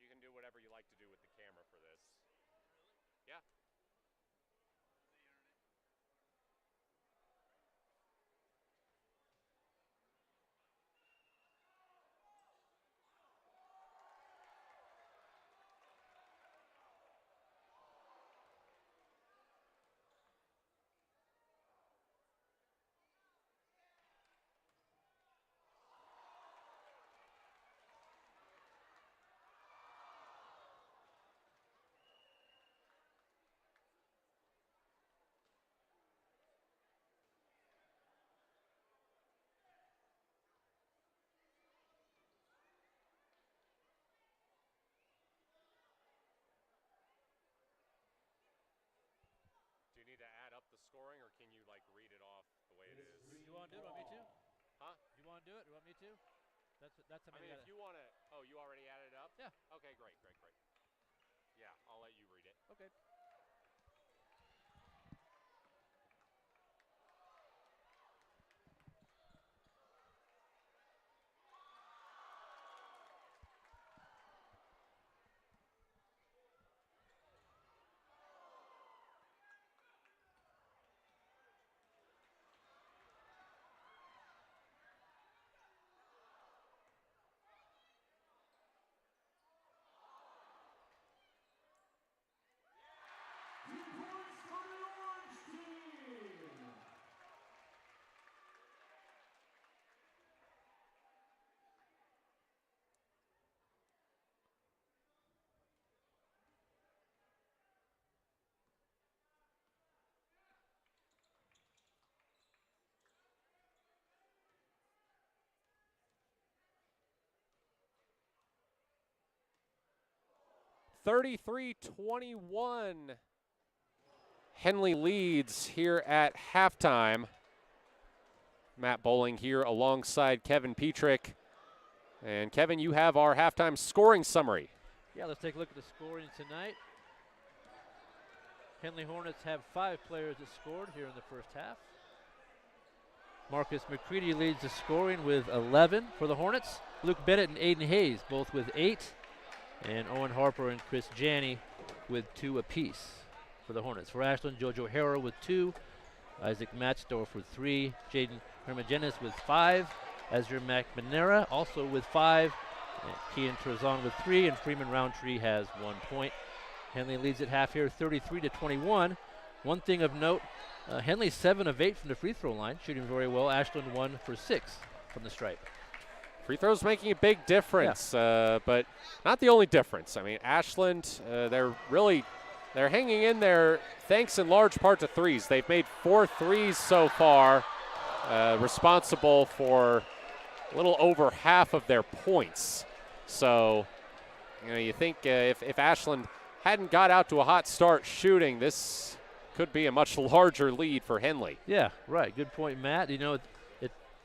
You can do whatever you like to do with the camera for this. Yeah. 'Huh? You want to do it? You want me to? That's. I mean, if you want to. Oh, you already added it up? Yeah. Okay, great. Yeah, I'll let you read it. Okay. $33-21. Henley leads here at halftime. Matt Bowling here alongside Kevin Petrik. And Kevin, you have our halftime scoring summary. Yeah, let's take a look at the scoring tonight. Henley Hornets have 5 players that scored here in the first half. Marcus McCready leads the scoring with 11 for the Hornets. Luke Bennett and Aiden Hayes both with 8. And Owen Harper and Chris Janney with 2 apiece for the Hornets. For Ashland, Jojo Harrow with 2. Isaac Matzdorf with 3. Jaden Hermogenes with 5. Ezra McManera also with 5. And Kean Trezon with 3. And Freeman Roundtree has 1 point. Henley leads at half here 33-21. One thing of note, Henley 7 of 8 from the free throw line, shooting very well. Ashland 1 for 6 from the stripe. Free throws making a big difference, but not the only difference. I mean, Ashland, they're hanging in there thanks in large part to threes. They've made 4 threes so far, responsible for a little over half of their points. So, you think if Ashland hadn't got out to a hot start shooting, this could be a much larger lead for Henley. Yeah, right. Good point, Matt. You know,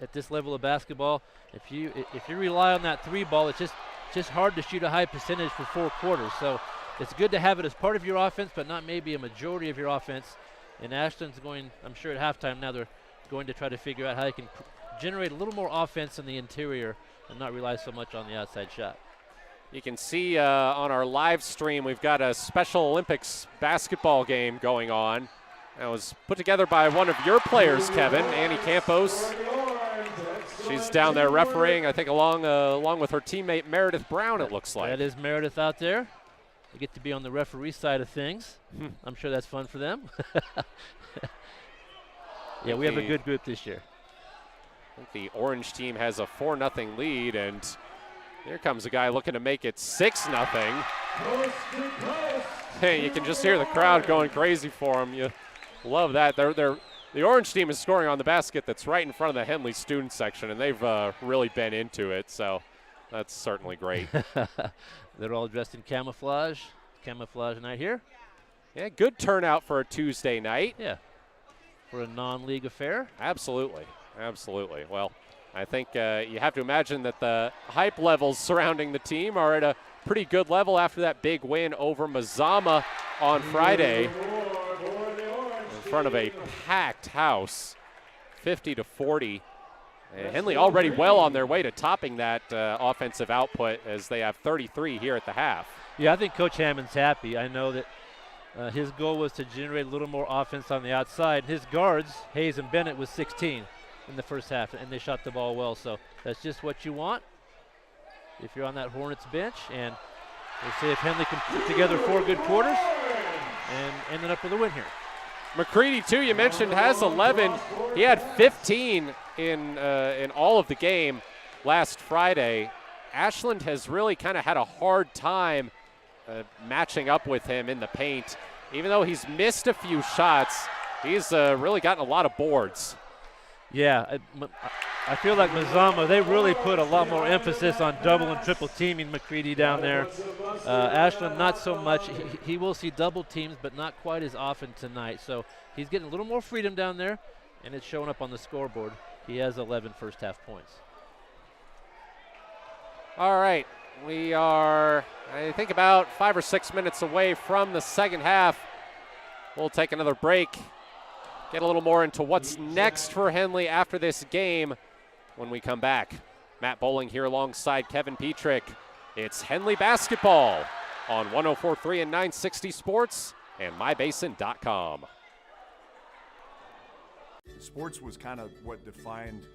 at this level of basketball, if you rely on that 3 ball, it's just hard to shoot a high percentage for 4 quarters. So it's good to have it as part of your offense, but not maybe a majority of your offense. And Ashland's going, I'm sure at halftime now, they're going to try to figure out how they can generate a little more offense in the interior and not rely so much on the outside shot. You can see on our live stream we've got a Special Olympics basketball game going on. That was put together by one of your players, Kevin, Annie Campos. She's down there refereeing, I think, along with her teammate Meredith Brown, it looks like. That is Meredith out there. They get to be on the referee side of things. I'm sure that's fun for them. Yeah, we have a good group this year. I think the orange team has a 4-0 lead, and here comes a guy looking to make it 6-0. Hey, you can just hear the crowd going crazy for him. You love that. The orange team is scoring on the basket that's right in front of the Henley student section, and they've really been into it, so that's certainly great. They're all dressed in camouflage. Camouflage night here. Yeah, good turnout for a Tuesday night. Yeah, for a non-league affair. Absolutely, absolutely. Well, I think you have to imagine that the hype levels surrounding the team are at a pretty good level after that big win over Mazama on Friday in front of a packed house, 50-40. Henley already well on their way to topping that offensive output as they have 33 here at the half. Yeah, I think Coach Hammond's happy. I know that his goal was to generate a little more offense on the outside. His guards, Hayes and Bennett, was 16 in the first half, and they shot the ball well. So that's just what you want if you're on that Hornets bench. And we'll see if Henley can put together 4 good quarters and ended up with a win here. McCready, too, you mentioned, has 11. He had 15 in all of the game last Friday. Ashland has really kind of had a hard time matching up with him in the paint. Even though he's missed a few shots, he's really gotten a lot of boards. Yeah, I feel like Mazama, they really put a lot more emphasis on double and triple teaming McCready down there. Ashland, not so much. He will see double teams, but not quite as often tonight. So he's getting a little more freedom down there, and it's showing up on the scoreboard. He has 11 first half points. All right, we are, I think, about 5 or 6 minutes away from the second half. We'll take another break. Get a little more into what's next for Henley after this game when we come back. Matt Bowling here alongside Kevin Petrik. It's Henley basketball on 104.3 and 960 Sports and mybasin.com. Sports was kind of what defined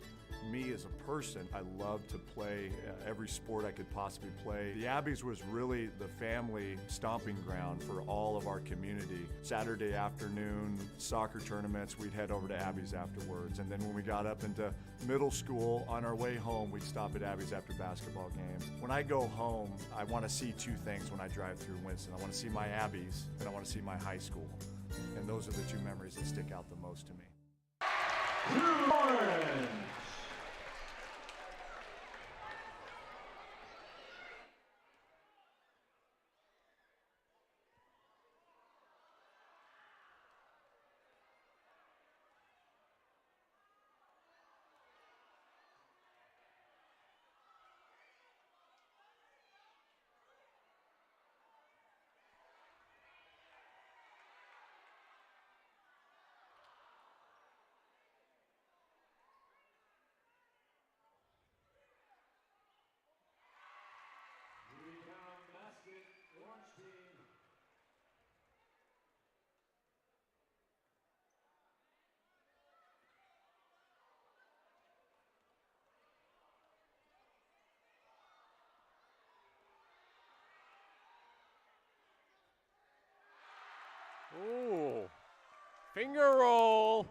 me as a person. I loved to play every sport I could possibly play. The Abbeys was really the family stomping ground for all of our community. Saturday afternoon, soccer tournaments, we'd head over to Abbeys afterwards. And then when we got up into middle school, on our way home, we'd stop at Abbeys after basketball games. When I go home, I want to see 2 things when I drive through Winston. I want to see my Abbeys, and I want to see my high school. And those are the 2 memories that stick out the most to me. Finger roll.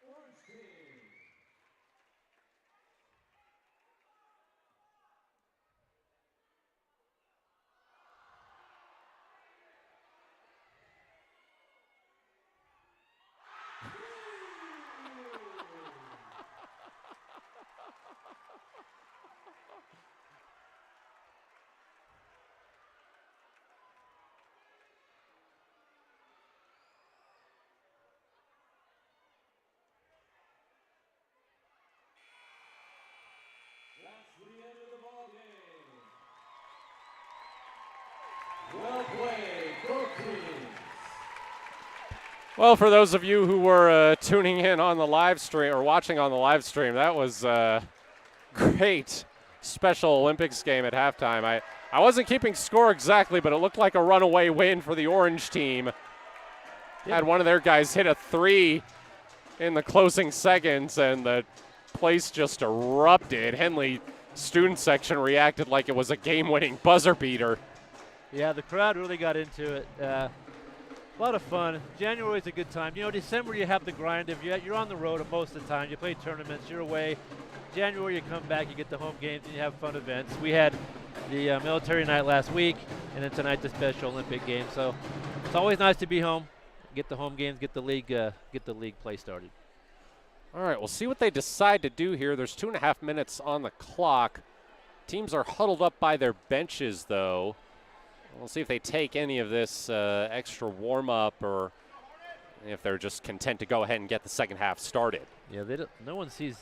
Orange team. That's the end of the ball game. Well played, both teams. Well, for those of you who were tuning in on the live stream or watching on the live stream, that was a great Special Olympics game at halftime. I wasn't keeping score exactly, but it looked like a runaway win for the Orange team. Had one of their guys hit a three in the closing seconds, and the place just erupted. Henley student section reacted like it was a game-winning buzzer beater. Yeah, the crowd really got into it. A lot of fun. January is a good time. You know, December you have the grind of you're on the road most of the time. You play tournaments, you're away. January you come back, you get the home games, and you have fun events. We had the military night last week, and then tonight the Special Olympic game. So it's always nice to be home, get the home games, get the league play started. All right, we'll see what they decide to do here. There's 2.5 minutes on the clock. Teams are huddled up by their benches, though. We'll see if they take any of this extra warm-up or if they're just content to go ahead and get the second half started. Yeah, no one seems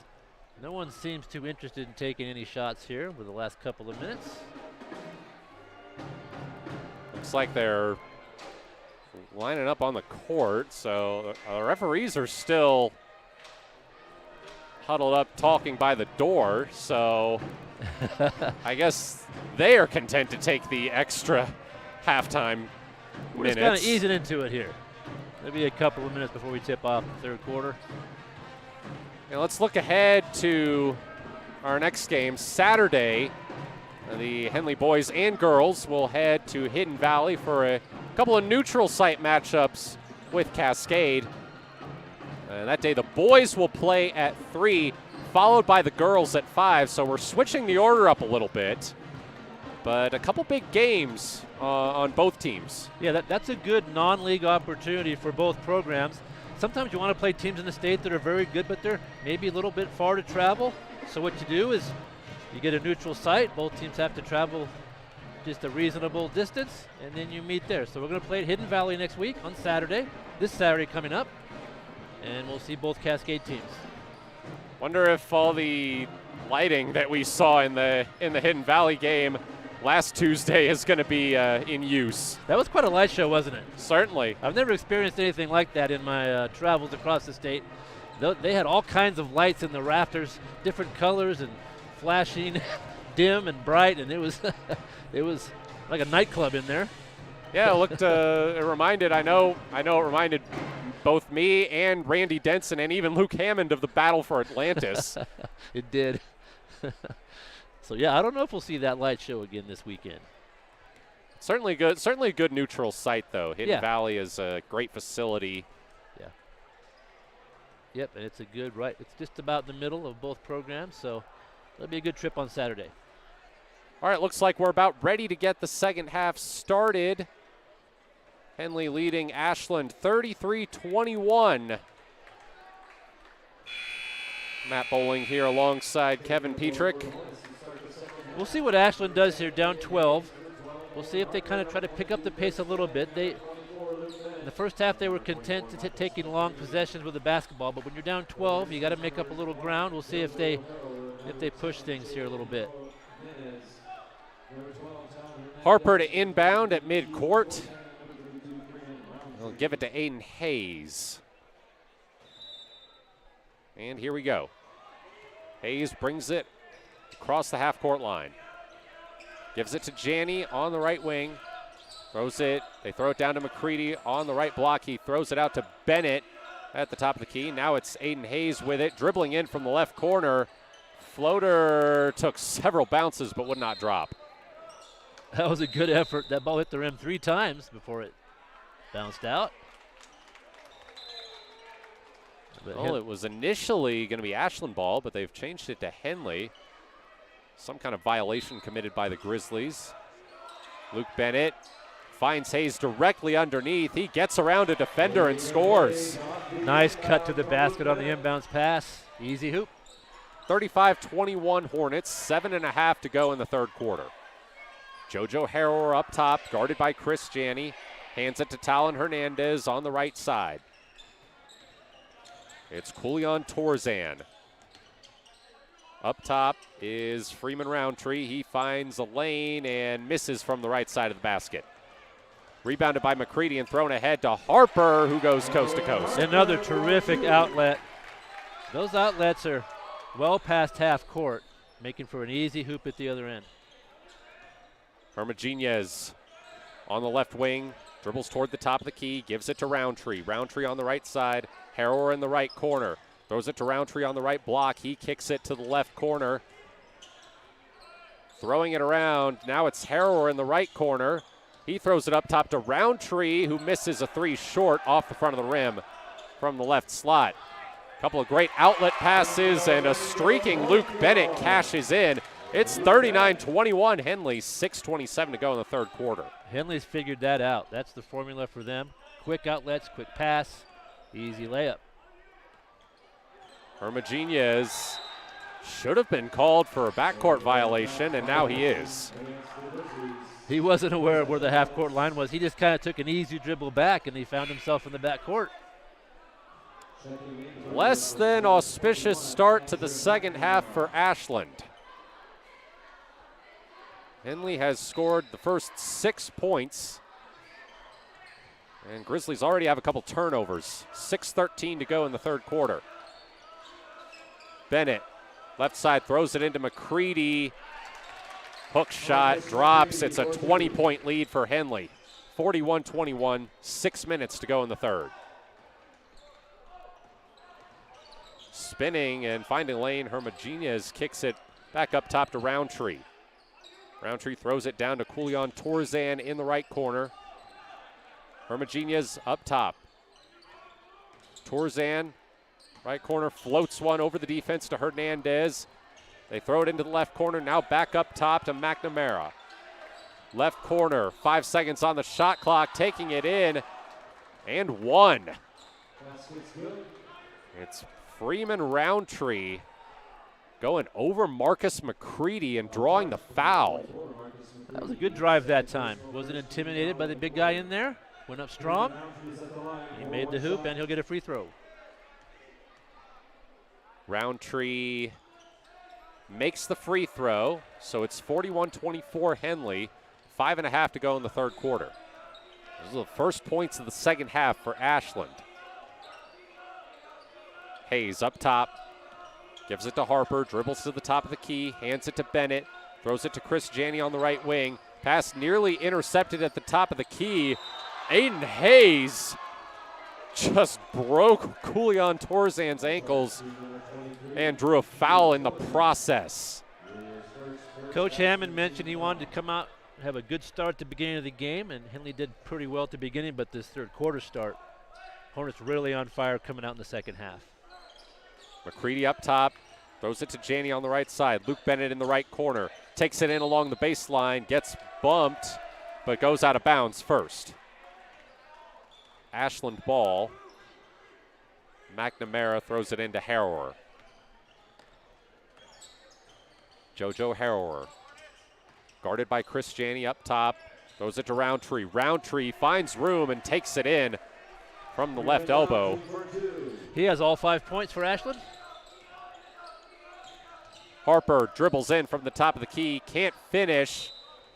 too interested in taking any shots here with the last couple of minutes. Looks like they're lining up on the court, so the referees are still huddled up talking by the door, so I guess they are content to take the extra halftime We're minutes. just kind of easing into it here. Maybe a couple of minutes before we tip off the third quarter. And let's look ahead to our next game. Saturday, the Henley boys and girls will head to Hidden Valley for a couple of neutral site matchups with Cascade. And that day, the boys will play at 3, followed by the girls at 5. So we're switching the order up a little bit. But a couple big games on both teams. Yeah, that's a good non-league opportunity for both programs. Sometimes you want to play teams in the state that are very good, but they're maybe a little bit far to travel. So what you do is you get a neutral site. Both teams have to travel just a reasonable distance, and then you meet there. So we're going to play at Hidden Valley next week on Saturday. This Saturday coming up. And we'll see both Cascade teams. Wonder if all the lighting that we saw in the Hidden Valley game last Tuesday is going to be in use. That was quite a light show, wasn't it? Certainly. I've never experienced anything like that in my travels across the state. They had all kinds of lights in the rafters, different colors and flashing, dim and bright, and it was it was like a nightclub in there. Yeah, it looked. It reminded. I know. It reminded both me and Randy Denson and even Luke Hammond of the Battle for Atlantis. It did. So yeah, I don't know if we'll see that light show again this weekend. Certainly good. Certainly a good neutral site, though. Hidden Valley is a great facility. Yeah. Yep, and it's a good right. It's just about in the middle of both programs, so it'll be a good trip on Saturday. All right, looks like we're about ready to get the second half started. Henley leading Ashland 33-21. Matt Bowling here alongside Kevin Petrik. We'll see what Ashland does here, down 12. We'll see if they kind of try to pick up the pace a little bit. In the first half, they were content to taking long possessions with the basketball, but when you're down 12, you got to make up a little ground. We'll see if they push things here a little bit. Harper to inbound at midcourt. We'll give it to Aiden Hayes. And here we go. Hayes brings it across the half-court line. Gives it to Janney on the right wing. Throws it. They throw it down to McCready on the right block. He throws it out to Bennett at the top of the key. Now it's Aiden Hayes with it, dribbling in from the left corner. Floater took several bounces but would not drop. That was a good effort. That ball hit the rim 3 times before it bounced out. Well, it was initially going to be Ashland ball, but they've changed it to Henley. Some kind of violation committed by the Grizzlies. Luke Bennett finds Hayes directly underneath. He gets around a defender and scores. Nice cut to the basket on the inbounds pass. Easy hoop. 35-21 Hornets, 7.5 to go in the third quarter. JoJo Harrower up top, guarded by Chris Janney. Hands it to Talon Hernandez on the right side. It's Kulian Torzan. Up top is Freeman Roundtree. He finds a lane and misses from the right side of the basket. Rebounded by McCready and thrown ahead to Harper, who goes coast to coast. Another terrific outlet. Those outlets are well past half court, making for an easy hoop at the other end. Hermogenes on the left wing, dribbles toward the top of the key, gives it to Roundtree. Roundtree on the right side, Harrower in the right corner. Throws it to Roundtree on the right block. He kicks it to the left corner. Throwing it around. Now it's Harrower in the right corner. He throws it up top to Roundtree, who misses a 3 short off the front of the rim from the left slot. A couple of great outlet passes and a streaking Luke Bennett cashes in. It's 39-21 Henley, 6:27 to go in the third quarter. Henley's figured that out. That's the formula for them. Quick outlets, quick pass, easy layup. Hermogenes should have been called for a backcourt violation, and now he is. He wasn't aware of where the half-court line was. He just kind of took an easy dribble back, and he found himself in the backcourt. Less than auspicious start to the second half for Ashland. Henley has scored the first 6 points. And Grizzlies already have a couple turnovers. 6:13 to go in the third quarter. Bennett, left side, throws it into McCready. Hook shot, drops. It's a 20-point lead for Henley. 41-21, 6 minutes to go in the third. Spinning and finding lane, Hermogenes kicks it back up top to Roundtree. Roundtree throws it down to Kulian Torzan in the right corner. Hermogenes up top. Torzan, right corner, floats one over the defense to Hernandez. They throw it into the left corner, now back up top to McNamara. Left corner, 5 seconds on the shot clock, taking it in, and one. It's Freeman Roundtree going over Marcus McCready and drawing the foul. That was a good drive that time. Wasn't intimidated by the big guy in there. Went up strong. He made the hoop, and he'll get a free throw. Roundtree Makes the free throw, so it's 41-24 Henley. 5.5 to go in the third quarter. Those are the first points of the second half for Ashland. Hayes up top, gives it to Harper, dribbles to the top of the key, hands it to Bennett, throws it to Chris Janney on the right wing. Pass nearly intercepted at the top of the key. Aiden Hayes just broke Kulian Torzan's ankles and drew a foul in the process. Coach Hammond mentioned he wanted to come out and have a good start at the beginning of the game, and Henley did pretty well at the beginning, but this third quarter start, Hornets really on fire coming out in the second half. McCready up top, throws it to Janney on the right side. Luke Bennett in the right corner, takes it in along the baseline, gets bumped, but goes out of bounds first. Ashland ball. McNamara throws it into Harrower. JoJo Harrower. Guarded by Chris Janney up top. Throws it to Roundtree. Roundtree finds room and takes it in from the left elbow. He has all 5 points for Ashland. Harper dribbles in from the top of the key. Can't finish.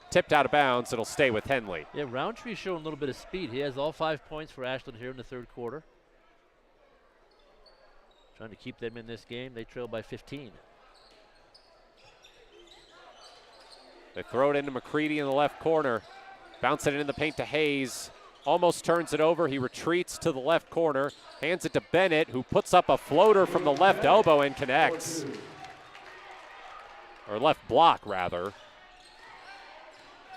Tipped out of bounds. It'll stay with Henley. Yeah, Roundtree's showing a little bit of speed. He has all 5 points for Ashland here in the third quarter. Trying to keep them in this game. They trail by 15. They throw it into McCready in the left corner. Bounce it in the paint to Hayes. Almost turns it over. He retreats to the left corner. Hands it to Bennett, who puts up a floater from the left elbow and connects. Or left block, rather.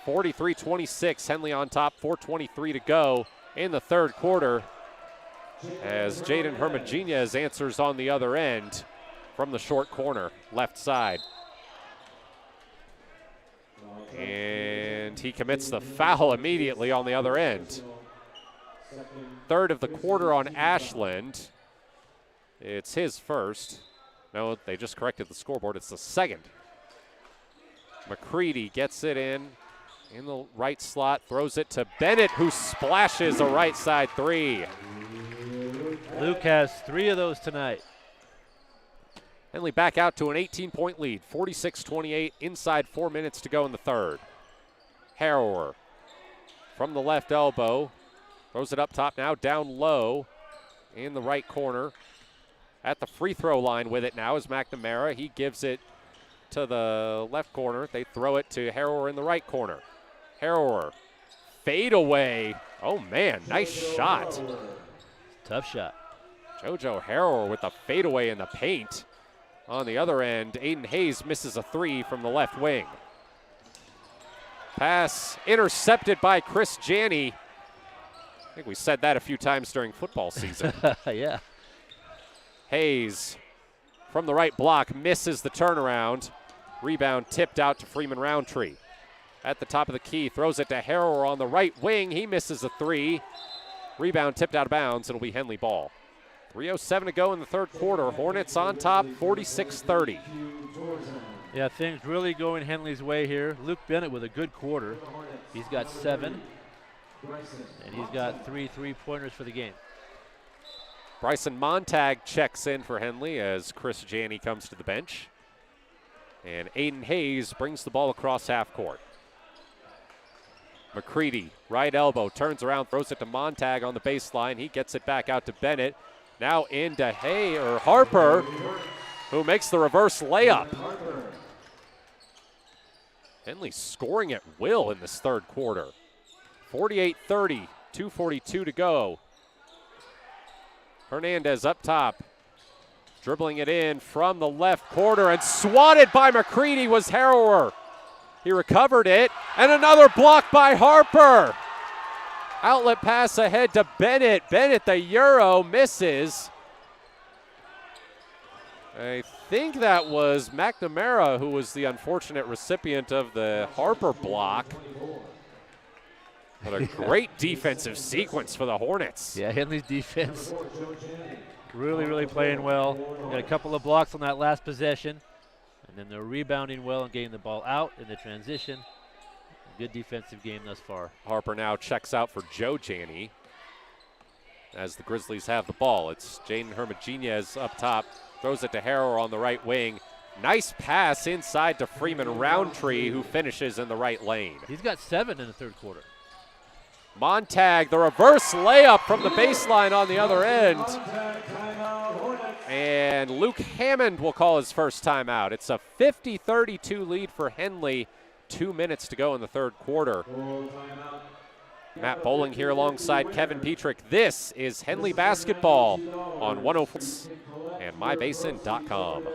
43-26. Henley on top. 4:23 to go in the third quarter. As Jaden Hermogenes answers on the other end from the short corner, left side. And he commits the foul immediately on the other end. Third of the quarter on Ashland. It's his first. No, they just corrected the scoreboard. It's the second. McCready gets it in the right slot, throws it to Bennett, who splashes a right side three. Luke has 3 of those tonight. Henley back out to an 18-point lead, 46-28, inside 4 minutes to go in the third. Harrower from the left elbow, throws it up top now, down low in the right corner. At the free throw line with it now is McNamara. He gives it to the left corner. They throw it to Harrower in the right corner. Harrower, fade away. Oh man, nice shot. Tough shot. JoJo Harrower with the fadeaway in the paint. On the other end, Aiden Hayes misses a three from the left wing. Pass intercepted by Chris Janney. I think we said that a few times during football season. Yeah. Hayes from the right block misses the turnaround. Rebound tipped out to Freeman Roundtree. At the top of the key, throws it to Harrower on the right wing. He misses a three. Rebound tipped out of bounds. It'll be Henley ball. 3:07 to go in the third quarter. Hornets on top, 46-30. Yeah, things really going Henley's way here. Luke Bennett with a good quarter. He's got 7, and he's got 3 3-pointers for the game. Bryson Montag checks in for Henley as Chris Janney comes to the bench. And Aiden Hayes brings the ball across half court. McCready, right elbow, turns around, throws it to Montag on the baseline. He gets it back out to Bennett. Now into Harper, who makes the reverse layup. Henley scoring at will in this third quarter. 48-30, 2:42 to go. Hernandez up top, dribbling it in from the left corner, and swatted by McCready was Harrower. He recovered it, and another block by Harper. Outlet pass ahead to Bennett. Bennett, the Euro, misses. I think that was McNamara who was the unfortunate recipient of the Harper block. But a great defensive sequence for the Hornets. Yeah, Henley's defense really, really playing well. Got a couple of blocks on that last possession, and then they're rebounding well and getting the ball out in the transition. Good defensive game thus far. Harper now checks out for Joe Janney as the Grizzlies have the ball. It's Jaden Hermogenes up top, throws it to Harrower on the right wing. Nice pass inside to Freeman Roundtree, who finishes in the right lane. He's got 7 in the third quarter. Montag, the reverse layup from the baseline on the other end. And Luke Hammond will call his first timeout. It's a 50-32 lead for Henley. 2 minutes to go in the third quarter. Matt Bowling here alongside Kevin Petrik. This is Henley basketball on 104 and mybasin.com.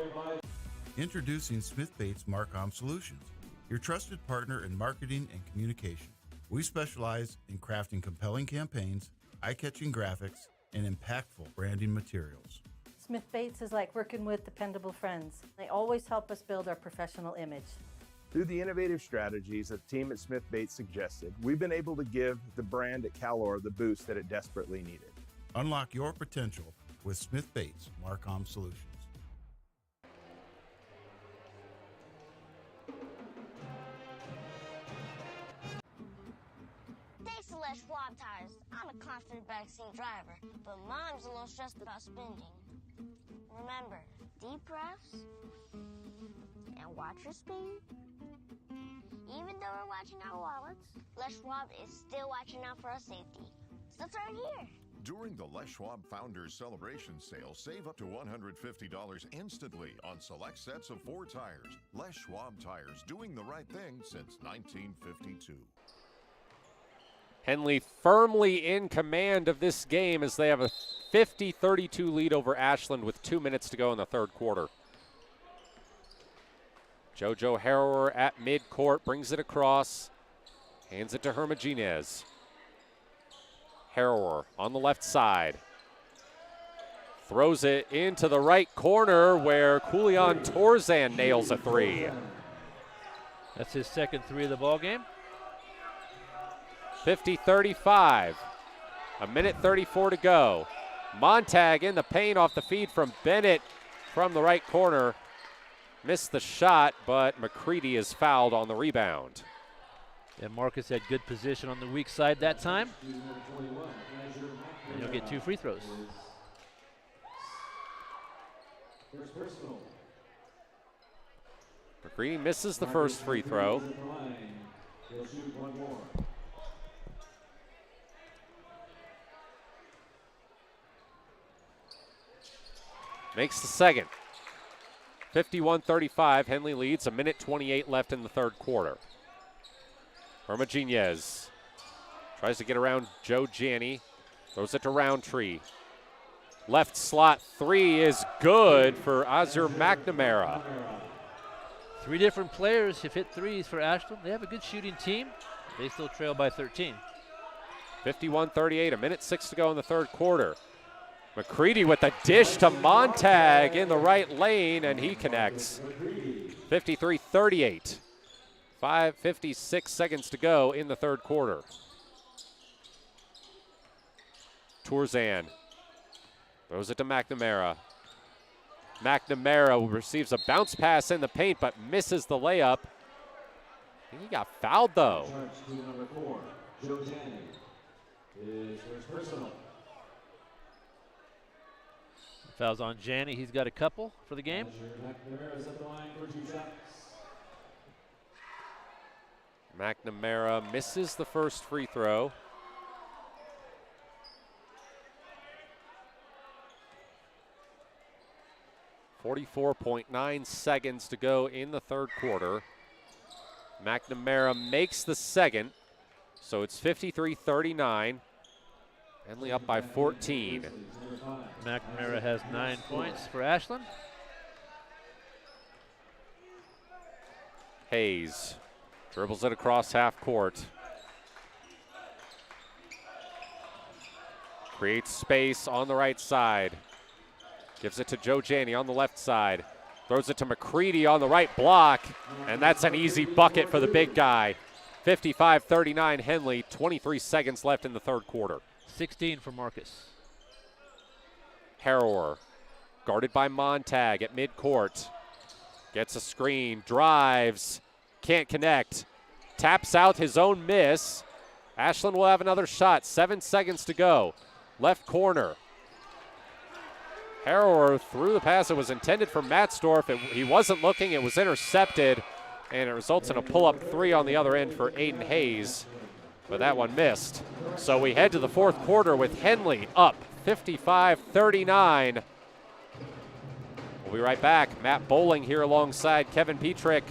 Introducing Smith Bates Marcom Solutions, your trusted partner in marketing and communication. We specialize in crafting compelling campaigns, eye-catching graphics, and impactful branding materials. Smith Bates is like working with dependable friends. They always help us build our professional image. Through the innovative strategies that the team at Smith Bates suggested, we've been able to give the brand at Calor the boost that it desperately needed. Unlock your potential with Smith Bates Marcom Solutions. Thanks to Les Schwab Tires, I'm a confident backseat driver, but Mom's a little stressed about spending. Remember, deep breaths and watch your speed. Even though we're watching our wallets, Les Schwab is still watching out for our safety. So let's right here. During the Les Schwab Founders Celebration Sale, save up to $150 instantly on select sets of 4 tires. Les Schwab Tires, doing the right thing since 1952. Henley firmly in command of this game as they have a 50-32 lead over Ashland with 2 minutes to go in the third quarter. JoJo Harrower at midcourt, brings it across, hands it to Hermogenes. Harrower on the left side. Throws it into the right corner where Kulian Torzan nails a 3. That's his second 3 of the ball game. 50-35. A minute 34 to go. Montag in the paint off the feed from Bennett from the right corner. Missed the shot, but McCready is fouled on the rebound. And Marcus had good position on the weak side that time. And he'll get 2 free throws. McCready misses the first free throw. Makes the second. 51-35, Henley leads, a minute 28 left in the third quarter. Hermogenes tries to get around Joe Janney, throws it to Roundtree. Left slot 3 is good for Azur McNamara. 3 different players have hit 3s for Ashland. They have a good shooting team. They still trail by 13. 51-38, a minute 6 to go in the third quarter. McCready with a dish to Montag in the right lane, and he connects. 53-38. 56 seconds to go in the third quarter. Torzan throws it to McNamara. McNamara receives a bounce pass in the paint, but misses the layup. I think he got fouled, though. Number 4, Joe Janney, is first personal. Fouls on Janney. He's got a couple for the game. McNamara's at the line for 2 shots. McNamara misses the first free throw. .9 seconds to go in the third quarter. McNamara makes the second, so it's 53-39. Henley up by 14. McNamara has 9 points for Ashland. Hayes dribbles it across half court. Creates space on the right side. Gives it to Joe Janney on the left side. Throws it to McCready on the right block, and that's an easy bucket for the big guy. 55-39 Henley, 23 seconds left in the third quarter. 16 for Marcus. Harrower, guarded by Montag at midcourt. Gets a screen, drives, can't connect. Taps out his own miss. Ashland will have another shot, 7 seconds to go. Left corner. Harrower threw the pass. It was intended for Matzdorf. He wasn't looking. It was intercepted, and it results in a pull-up 3 on the other end for Aiden Hayes, but that one missed. So we head to the fourth quarter with Henley up 55-39. We'll be right back. Matt Bowling here alongside Kevin Petrik.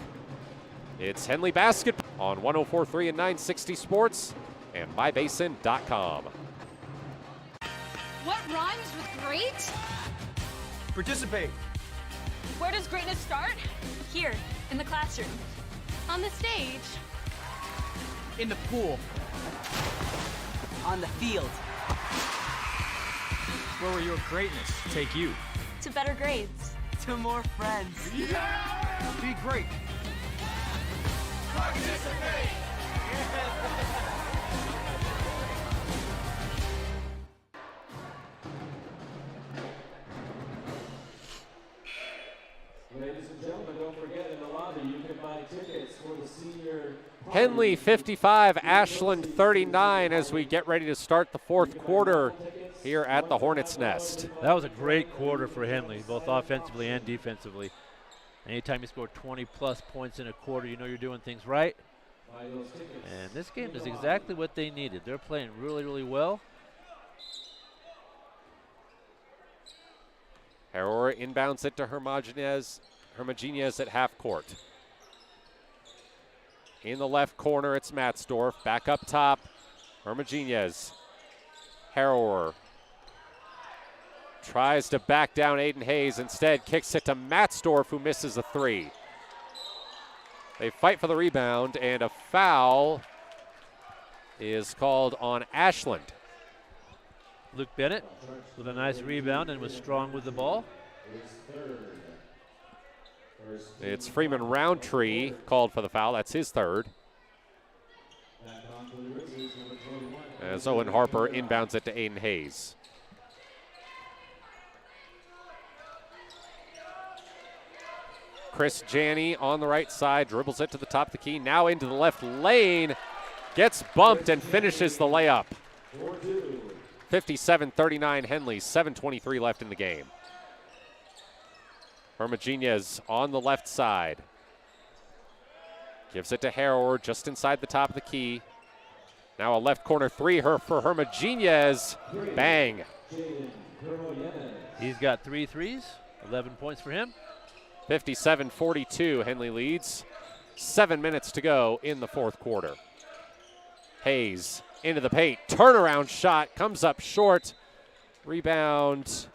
It's Henley Basketball on 104.3 and 960 Sports and mybasin.com. What rhymes with great? Participate. Where does greatness start? Here, in the classroom. On the stage. In the pool. On the field. Where will your greatness take you? To better grades. To more friends. Yeah! Be great. Ladies and gentlemen, don't forget in the lobby you can buy tickets for the senior. Henley 55, Ashland 39 as we get ready to start the fourth quarter here at the Hornets' Nest. That was a great quarter for Henley, both offensively and defensively. Anytime you score 20-plus points in a quarter, you know you're doing things right. And this game is exactly what they needed. They're playing really, really well. Herrera inbounds it to Hermogenes at half court. In the left corner, it's Matzdorf. Back up top, Hermogenes. Herrera tries to back down Aiden Hayes. Instead, kicks it to Matzdorf, who misses a three. They fight for the rebound, and a foul is called on Ashland. Luke Bennett with a nice rebound and was strong with the ball. It's Freeman Roundtree called for the foul. That's his third. As Owen Harper inbounds it to Aiden Hayes. Chris Janney on the right side, dribbles it to the top of the key, now into the left lane, gets bumped and finishes the layup. 57-39 Henley, 7:23 left in the game. Hermogenes on the left side. Gives it to Herrera just inside the top of the key. Now a left corner three for Hermogenes. Bang. He's got 3 threes, 11 points for him. 57-42, Henley leads. 7 minutes to go in the fourth quarter. Hayes into the paint, turnaround shot, comes up short. Rebound,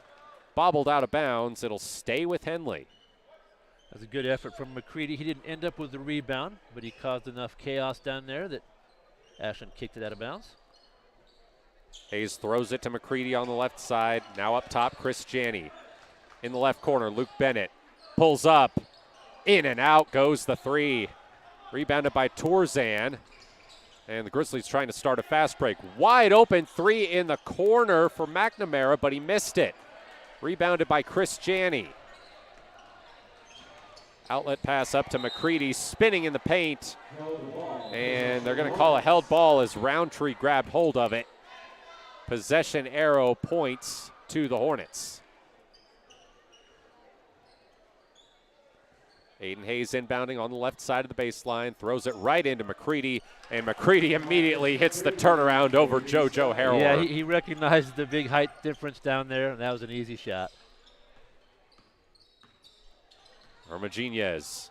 bobbled out of bounds. It'll stay with Henley. That's a good effort from McCready. He didn't end up with the rebound, but he caused enough chaos down there that Ashland kicked it out of bounds. Hayes throws it to McCready on the left side. Now up top, Chris Janney. In the left corner, Luke Bennett pulls up. In and out goes the three. Rebounded by Torzan. And the Grizzlies trying to start a fast break. Wide open three in the corner for McNamara, but he missed it. Rebounded by Chris Janney. Outlet pass up to McCready, spinning in the paint. And they're going to call a held ball as Roundtree grabbed hold of it. Possession arrow points to the Hornets. Aiden Hayes inbounding on the left side of the baseline, throws it right into McCready, and McCready immediately hits the turnaround over JoJo Herrera. Yeah, he recognized the big height difference down there, and that was an easy shot. Hermogenes.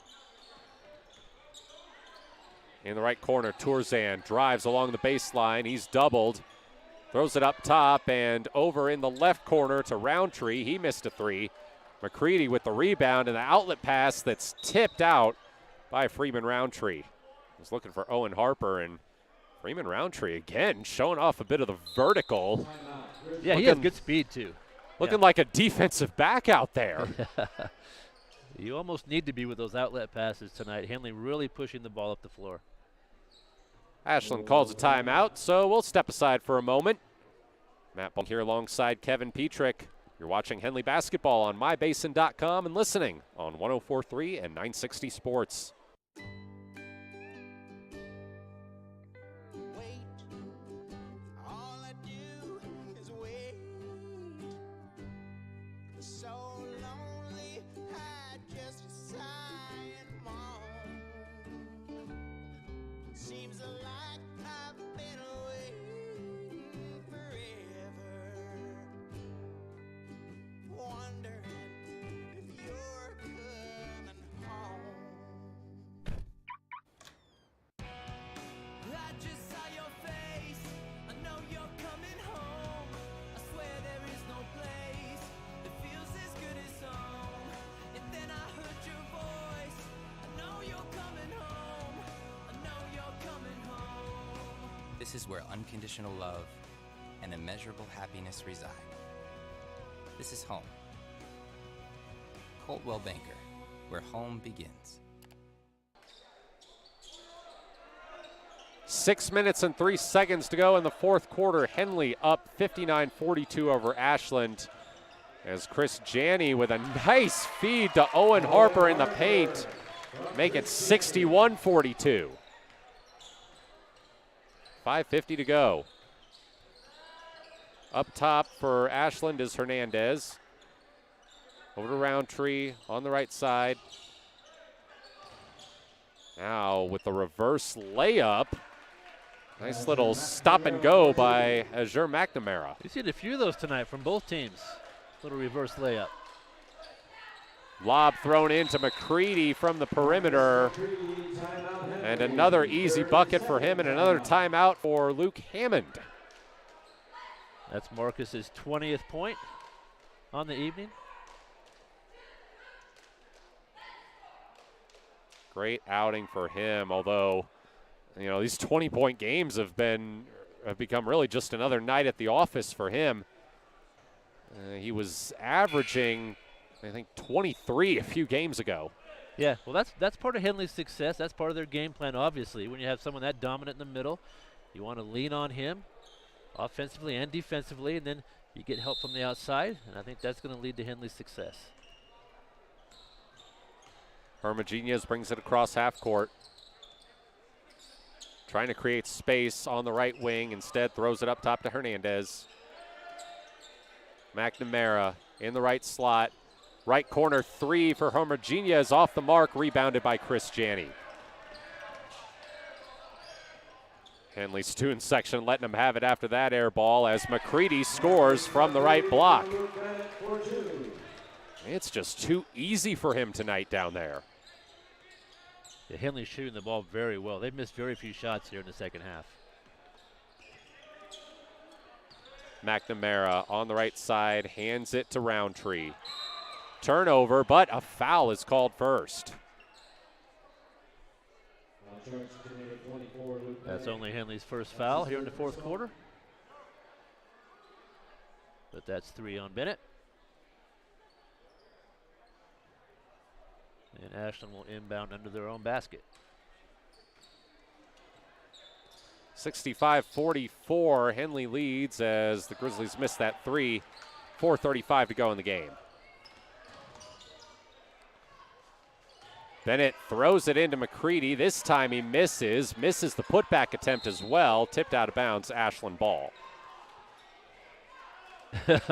In the right corner, Torzan drives along the baseline. He's doubled. Throws it up top and over in the left corner to Roundtree. He missed a three. McCready with the rebound and the outlet pass that's tipped out by Freeman Roundtree. Was looking for Owen Harper, and Freeman Roundtree again showing off a bit of the vertical. Yeah, he has good speed too. Looking like a defensive back out there. You almost need to be with those outlet passes tonight. Henley really pushing the ball up the floor. Ashland calls a timeout, so we'll step aside for a moment. Matt Ball here alongside Kevin Petrik. You're watching Henley basketball on mybasin.com and listening on 104.3 and 960 Sports. This is where unconditional love and immeasurable happiness reside. This is home. Coltwell Banker, where home begins. 6 minutes and 3 seconds to go in the fourth quarter. Henley up 59-42 over Ashland as Chris Janney with a nice feed to Owen Harper in the paint. Make it 61-42. 5:50 to go. Up top for Ashland is Hernandez. Over to Roundtree on the right side. Now with the reverse layup. Nice little stop and go by Azure McNamara. We've seen a few of those tonight from both teams. Little reverse layup. Lob thrown into McCready from the perimeter. And another easy bucket for him and another timeout for Luke Hammond. That's Marcus's 20th point on the evening. Great outing for him, although, you know, these 20-point games have become really just another night at the office for him. He was averaging, I think, 23 a few games ago. Yeah, well, that's part of Henley's success. That's part of their game plan, obviously. When you have someone that dominant in the middle, you want to lean on him offensively and defensively, and then you get help from the outside, and I think that's going to lead to Henley's success. Hermogenes brings it across half court. Trying to create space on the right wing. Instead, throws it up top to Hernandez. McNamara in the right slot. Right corner three for Hermogenes off the mark. Rebounded by Chris Janney. Henley student section letting him have it after that air ball as McCready scores from the right block. It's just too easy for him tonight down there. Yeah, Henley's shooting the ball very well. They've missed very few shots here in the second half. McNamara on the right side, hands it to Roundtree. Turnover, but a foul is called first. That's only Henley's first foul here in the fourth quarter. But that's 3 on Bennett. And Ashland will inbound under their own basket. 65-44, Henley leads as the Grizzlies miss that three. 4:35 to go in the game. Bennett throws it into McCready. This time he misses the putback attempt as well. Tipped out of bounds, Ashland ball.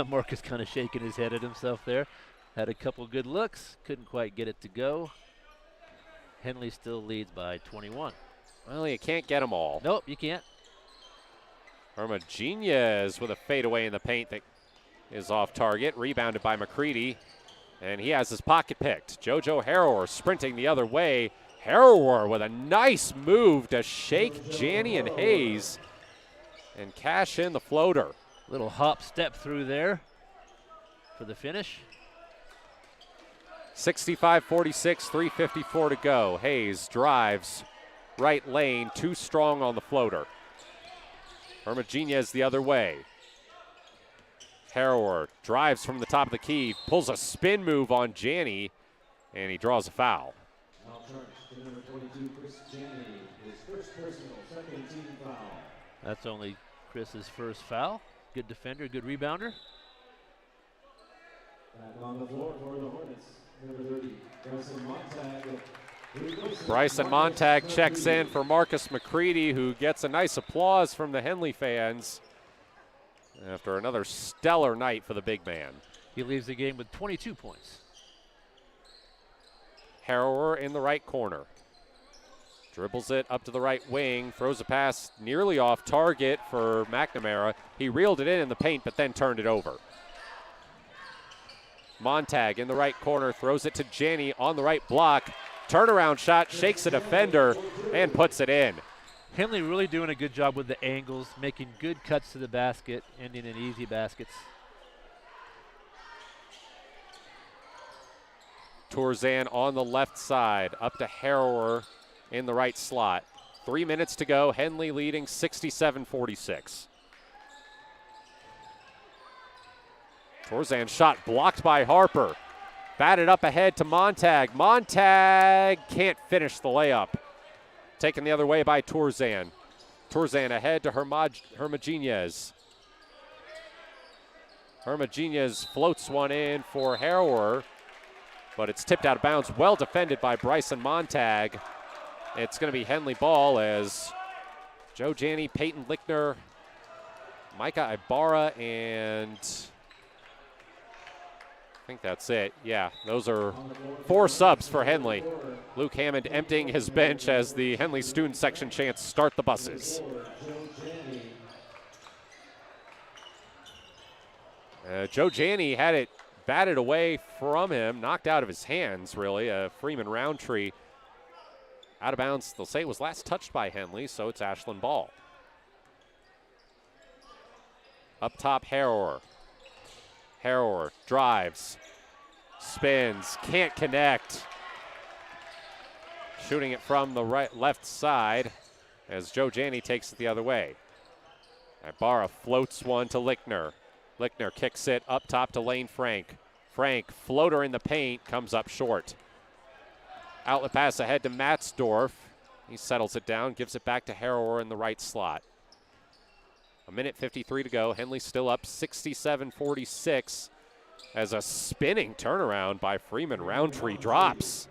Marcus kind of shaking his head at himself there. Had a couple good looks, couldn't quite get it to go. Henley still leads by 21. Well, you can't get them all. Nope, you can't. Hermogenes with a fadeaway in the paint that is off target. Rebounded by McCready. And he has his pocket picked. JoJo Harrower sprinting the other way. Harrower with a nice move to shake Janney and Hayes and cash in the floater. Little hop step through there for the finish. 65-46, 3:54 to go. Hayes drives right lane, too strong on the floater. Hermogenes the other way. Harrower drives from the top of the key, pulls a spin move on Janney, and he draws a foul. That's only Chris's first foul. Good defender, good rebounder. Back on the floor for the Hornets, number 30, Bryson Montag. Bryson Montag checks in for Marcus McCready, who gets a nice applause from the Henley fans after another stellar night for the big man. He leaves the game with 22 points. Harrower in the right corner. Dribbles it up to the right wing, throws a pass nearly off target for McNamara. He reeled it in the paint, but then turned it over. Montag in the right corner, throws it to Janney on the right block. Turnaround shot, shakes a defender, and puts it in. Henley really doing a good job with the angles, making good cuts to the basket, ending in easy baskets. Tourzan on the left side, up to Harrower in the right slot. 3 minutes to go, Henley leading 67-46. Tourzan shot blocked by Harper. Batted up ahead to Montag. Montag can't finish the layup. Taken the other way by Tourzan. Tourzan ahead to Hermogenes. Hermogenes floats one in for Harrower, but it's tipped out of bounds. Well defended by Bryson Montag. It's going to be Henley ball as Joe Janney, Peyton Lichtner, Micah Ibarra, and I think that's it. Yeah, those are 4 subs for Henley. Luke Hammond emptying his bench as the Henley student section chants "Start the buses." Joe Janney had it batted away from him, knocked out of his hands, really. Freeman Roundtree out of bounds. They'll say it was last touched by Henley, so it's Ashland ball. Up top, Harrower. Harrower drives, spins, can't connect. Shooting it from the left side as Joe Janney takes it the other way. Ibarra floats one to Lichtner. Lichtner kicks it up top to Lane Frank. Frank, floater in the paint, comes up short. Outlet pass ahead to Matzdorf. He settles it down, gives it back to Harrower in the right slot. 1:53 to go. Henley still up 67-46 as a spinning turnaround by Freeman Roundtree drops.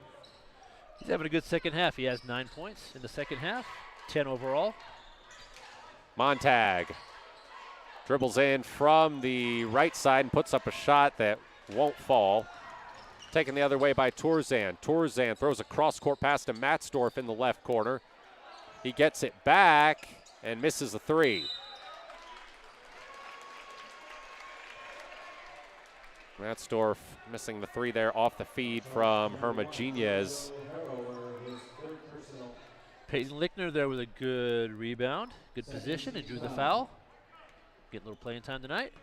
He's having a good second half. He has 9 points in the second half, 10 overall. Montag dribbles in from the right side and puts up a shot that won't fall. Taken the other way by Tourzan. Tourzan throws a cross-court pass to Matzdorf in the left corner. He gets it back and misses a 3. Matzdorf missing the 3 there off the feed from Hermogenes. Peyton Lichtner there with a good rebound, good position, and drew the foul. Getting a little playing time tonight.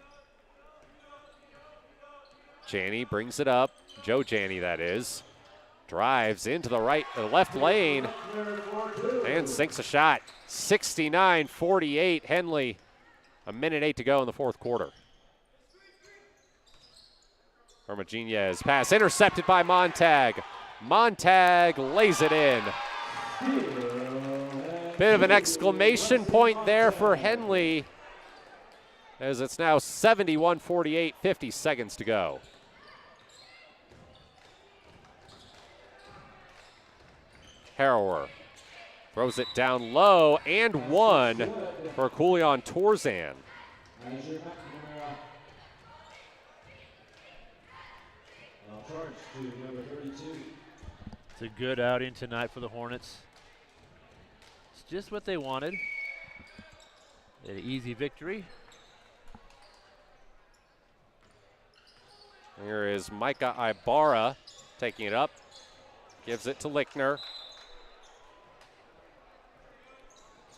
Janney brings it up. Joe Janney, that is. Drives into the left lane and sinks a shot. 69-48 Henley. 1:08 to go in the fourth quarter. Hermogenes pass intercepted by Montag. Montag lays it in. Bit of an exclamation point there for Henley as it's now 71-48, 50 seconds to go. Harrower throws it down low and 1 for Kulian Tourzan. It's a good outing tonight for the Hornets. It's just what they wanted. An easy victory. Here is Micah Ibarra taking it up. Gives it to Lichtner.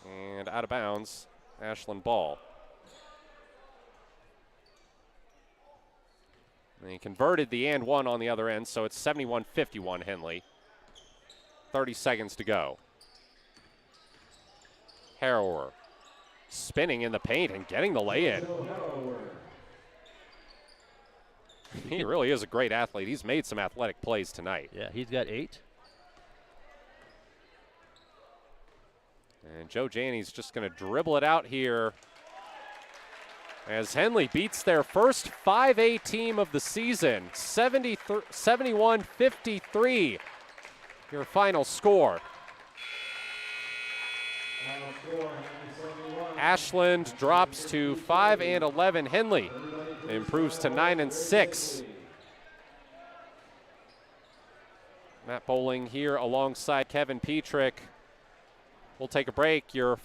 And out of bounds, Ashland ball. And he converted the and 1 on the other end, so it's 71-51 Henley. 30 seconds to go. Harrower spinning in the paint and getting the lay-in. He really is a great athlete. He's made some athletic plays tonight. Yeah, he's got 8. And Joe Janney's just going to dribble it out here as Henley beats their first 5A team of the season, 71-53. Your final score. Ashland drops to 5-11. Henley improves to 9-6. Matt Bowling here alongside Kevin Petrik. We'll take a break. You're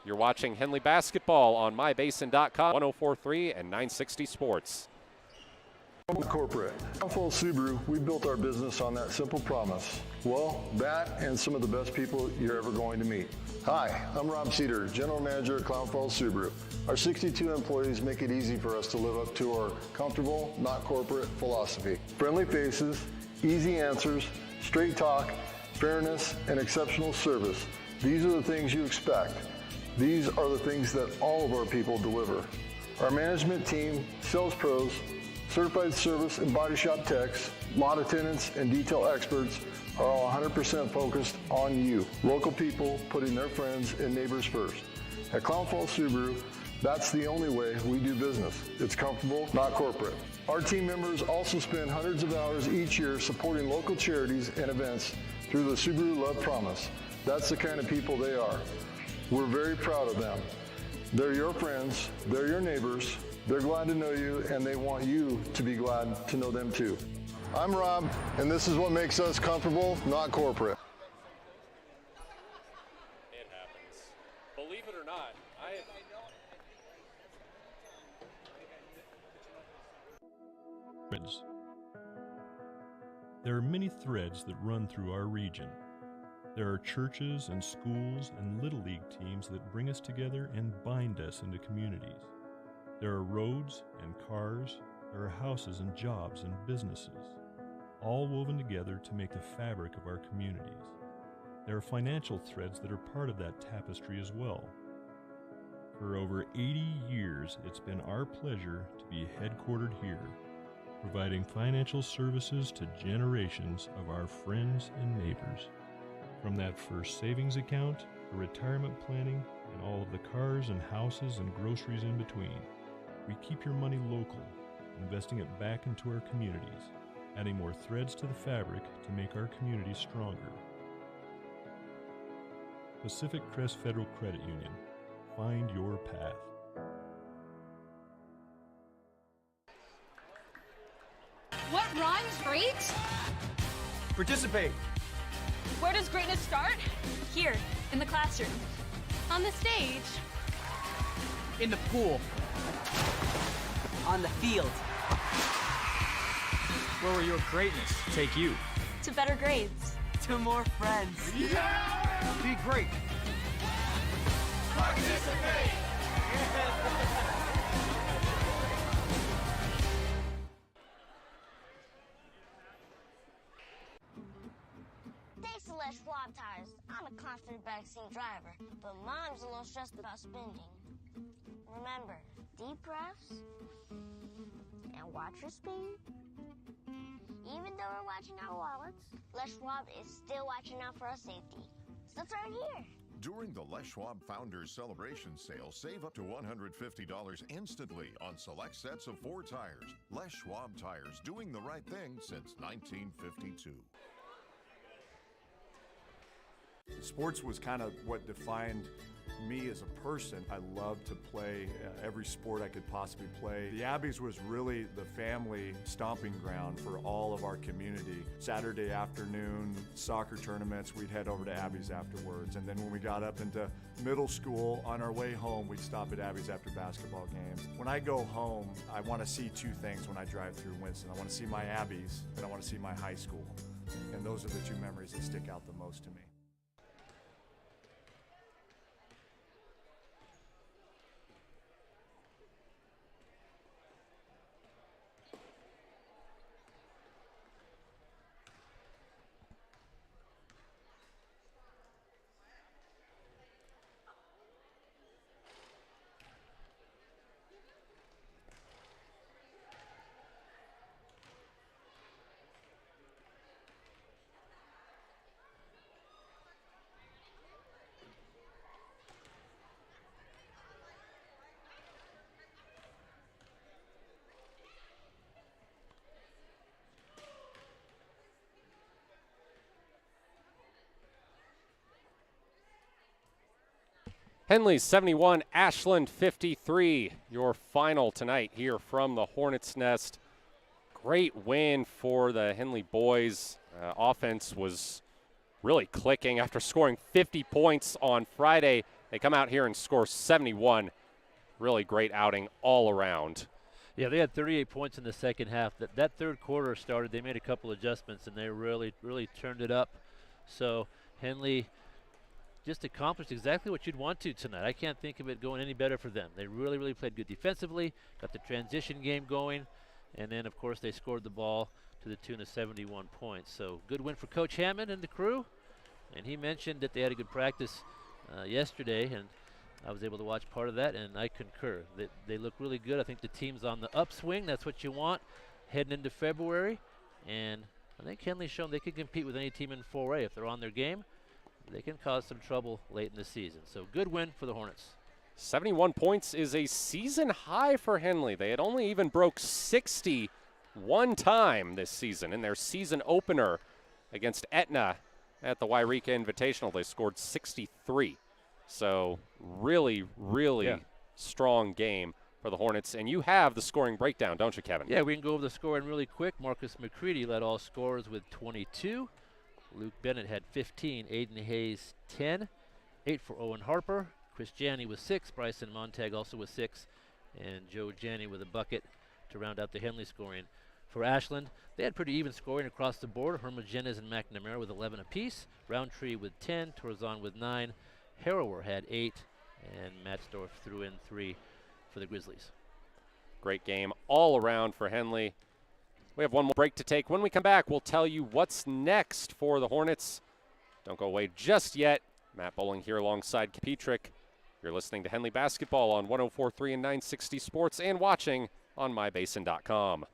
watching Henley basketball on mybasin.com, 104.3 and 960 Sports. Corporate. Clownfall Subaru, we built our business on that simple promise. Well, that and some of the best people you're ever going to meet. Hi, I'm Rob Cedar, General Manager at Clownfall Subaru. Our 62 employees make it easy for us to live up to our comfortable, not corporate philosophy. Friendly faces, easy answers, straight talk, fairness, and exceptional service. These are the things you expect. These are the things that all of our people deliver. Our management team, sales pros, certified service and body shop techs, lot attendants, and detail experts are all 100% focused on you. Local people putting their friends and neighbors first. At Clown Falls Subaru, that's the only way we do business. It's comfortable, not corporate. Our team members also spend hundreds of hours each year supporting local charities and events through the Subaru Love Promise. That's the kind of people they are. We're very proud of them. They're your friends, they're your neighbors, they're glad to know you, and they want you to be glad to know them too. I'm Rob, and this is what makes us comfortable, not corporate. It happens. Believe it or not, Threads. There are many threads that run through our region. There are churches and schools and Little League teams that bring us together and bind us into communities. There are roads and cars, there are houses and jobs and businesses, all woven together to make the fabric of our communities. There are financial threads that are part of that tapestry as well. For over 80 years, it's been our pleasure to be headquartered here, providing financial services to generations of our friends and neighbors. From that first savings account, to retirement planning, and all of the cars and houses and groceries in between, we keep your money local, investing it back into our communities, adding more threads to the fabric to make our communities stronger. Pacific Crest Federal Credit Union. Find your path. What rhymes great? Participate. Where does greatness start? Here, in the classroom. On the stage. In the pool. On the field. Where will your greatness take you? To better grades. To more friends. Yeah! Be great. Participate! Thanks to Les Schwab Tires, I'm a confident backseat driver, but Mom's a little stressed about spending. Remember, deep breaths and watch your speed. Even though we're watching our wallets, Les Schwab is still watching out for our safety. So turn here. During the Les Schwab Founders Celebration Sale, save up to $150 instantly on select sets of 4 tires. Les Schwab Tires, doing the right thing since 1952. Sports was kind of what defined me as a person. I loved to play every sport I could possibly play. The Abbeys was really the family stomping ground for all of our community. Saturday afternoon, soccer tournaments, we'd head over to Abbeys afterwards. And then when we got up into middle school, on our way home, we'd stop at Abbeys after basketball games. When I go home, I want to see 2 things when I drive through Winston. I want to see my Abbeys, and I want to see my high school. And those are the 2 memories that stick out the most to me. Henley 71, Ashland 53. Your final tonight here from the Hornets' Nest. Great win for the Henley boys. Offense was really clicking after scoring 50 points on Friday. They come out here and score 71. Really great outing all around. Yeah, they had 38 points in the second half. That third quarter started, they made a couple adjustments, and they really turned it up. So Henley just accomplished exactly what you'd want to tonight. I can't think of it going any better for them. They really played good defensively, got the transition game going, and then, of course, they scored the ball to the tune of 71 points. So good win for Coach Hammond and the crew. And he mentioned that they had a good practice yesterday, and I was able to watch part of that, and I concur. They look really good. I think the team's on the upswing. That's what you want. heading into February, and I think Henley's shown they can compete with any team in 4A. If they're on their game, they can cause some trouble late in the season. So good win for the Hornets. 71 points is a season high for Henley. They had only even broke 60 one time this season in their season opener against Etna at the Wairika Invitational. They scored 63. So really, really strong game for the Hornets. And you have the scoring breakdown, don't you, Kevin? Yeah, we can go over the scoring really quick. Marcus McCready led all scorers with 22. Luke Bennett had 15. Aiden Hayes 10. 8 for Owen Harper. Chris Janney with 6. Bryson Montag also with 6. And Joe Janney with a bucket to round out the Henley scoring. For Ashland, they had pretty even scoring across the board. Hermogenes and McNamara with 11 apiece. Roundtree with 10. Torzon with 9. Harrower had 8. And Matzdorf threw in 3 for the Grizzlies. Great game all around for Henley. We have one more break to take. When we come back, we'll tell you what's next for the Hornets. Don't go away just yet. Matt Bowling here alongside Petrik. You're listening to Henley Basketball on 104.3 and 960 Sports and watching on mybasin.com.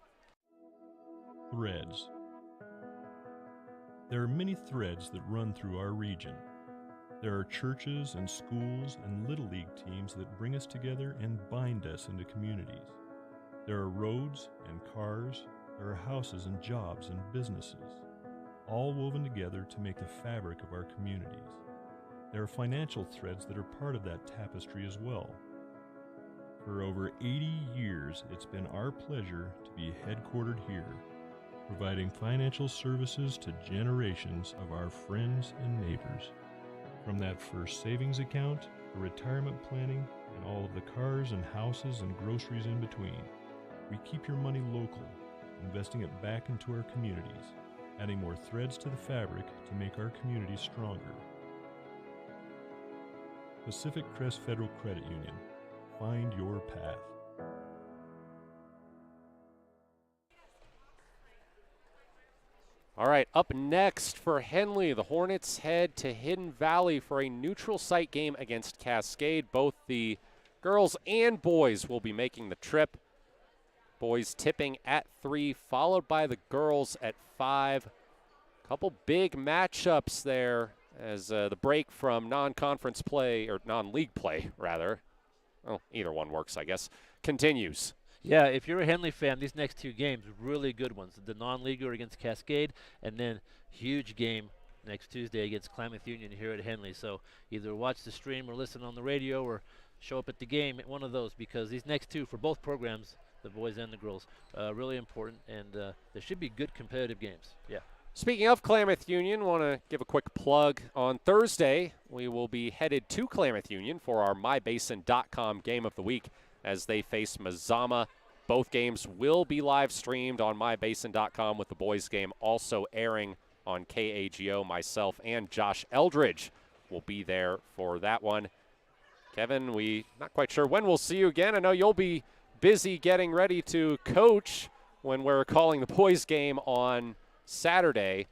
Threads. There are many threads that run through our region. There are churches and schools and Little League teams that bring us together and bind us into communities. There are roads and cars. There are houses and jobs and businesses, all woven together to make the fabric of our communities. There are financial threads that are part of that tapestry as well. For over 80 years, it's been our pleasure to be headquartered here, providing financial services to generations of our friends and neighbors. From that first savings account to retirement planning and all of the cars and houses and groceries in between, we keep your money local, investing it back into our communities, adding more threads to the fabric to make our communities stronger. Pacific Crest Federal Credit Union. Find your path. All right, up next for Henley, the Hornets head to Hidden Valley for a neutral site game against Cascade. Both the girls and boys will be making the trip. Boys tipping at 3, followed by the girls at 5. Couple big matchups there as the break from non-conference play, or non-league play, rather. Well, either one works, I guess, continues. Yeah, if you're a Henley fan, these next 2 games, really good ones. The non-leaguer against Cascade, and then huge game next Tuesday against Klamath Union here at Henley. So either watch the stream or listen on the radio or show up at the game at one of those, because these next 2 for both programs, the boys and the girls, really important, and there should be good competitive games. Yeah. Speaking of Klamath Union, want to give a quick plug. On Thursday, we will be headed to Klamath Union for our mybasin.com game of the week as they face Mazama. Both games will be live streamed on mybasin.com, with the boys game also airing on KAGO. Myself and Josh Eldridge will be there for that one. Kevin, we not quite sure when we'll see you again. I know you'll be busy getting ready to coach when we're calling the boys game on Saturday,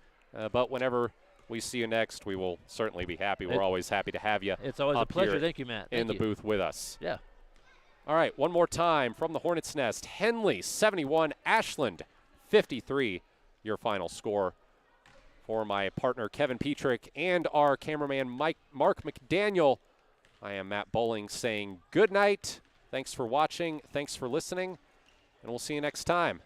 but whenever we see you next, we will certainly be happy. We're always happy to have you. It's always a pleasure. Thank you, Matt. In the booth with us. Yeah. All right, one more time from the Hornets' Nest. Henley 71, Ashland 53. Your final score. For my partner Kevin Petrik and our cameraman Mark McDaniel, I am Matt Bowling saying good night. Thanks for watching. Thanks for listening. And we'll see you next time.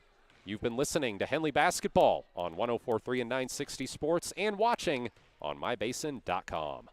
You've been listening to Henley Basketball on 104.3 and 960 Sports and watching on mybasin.com.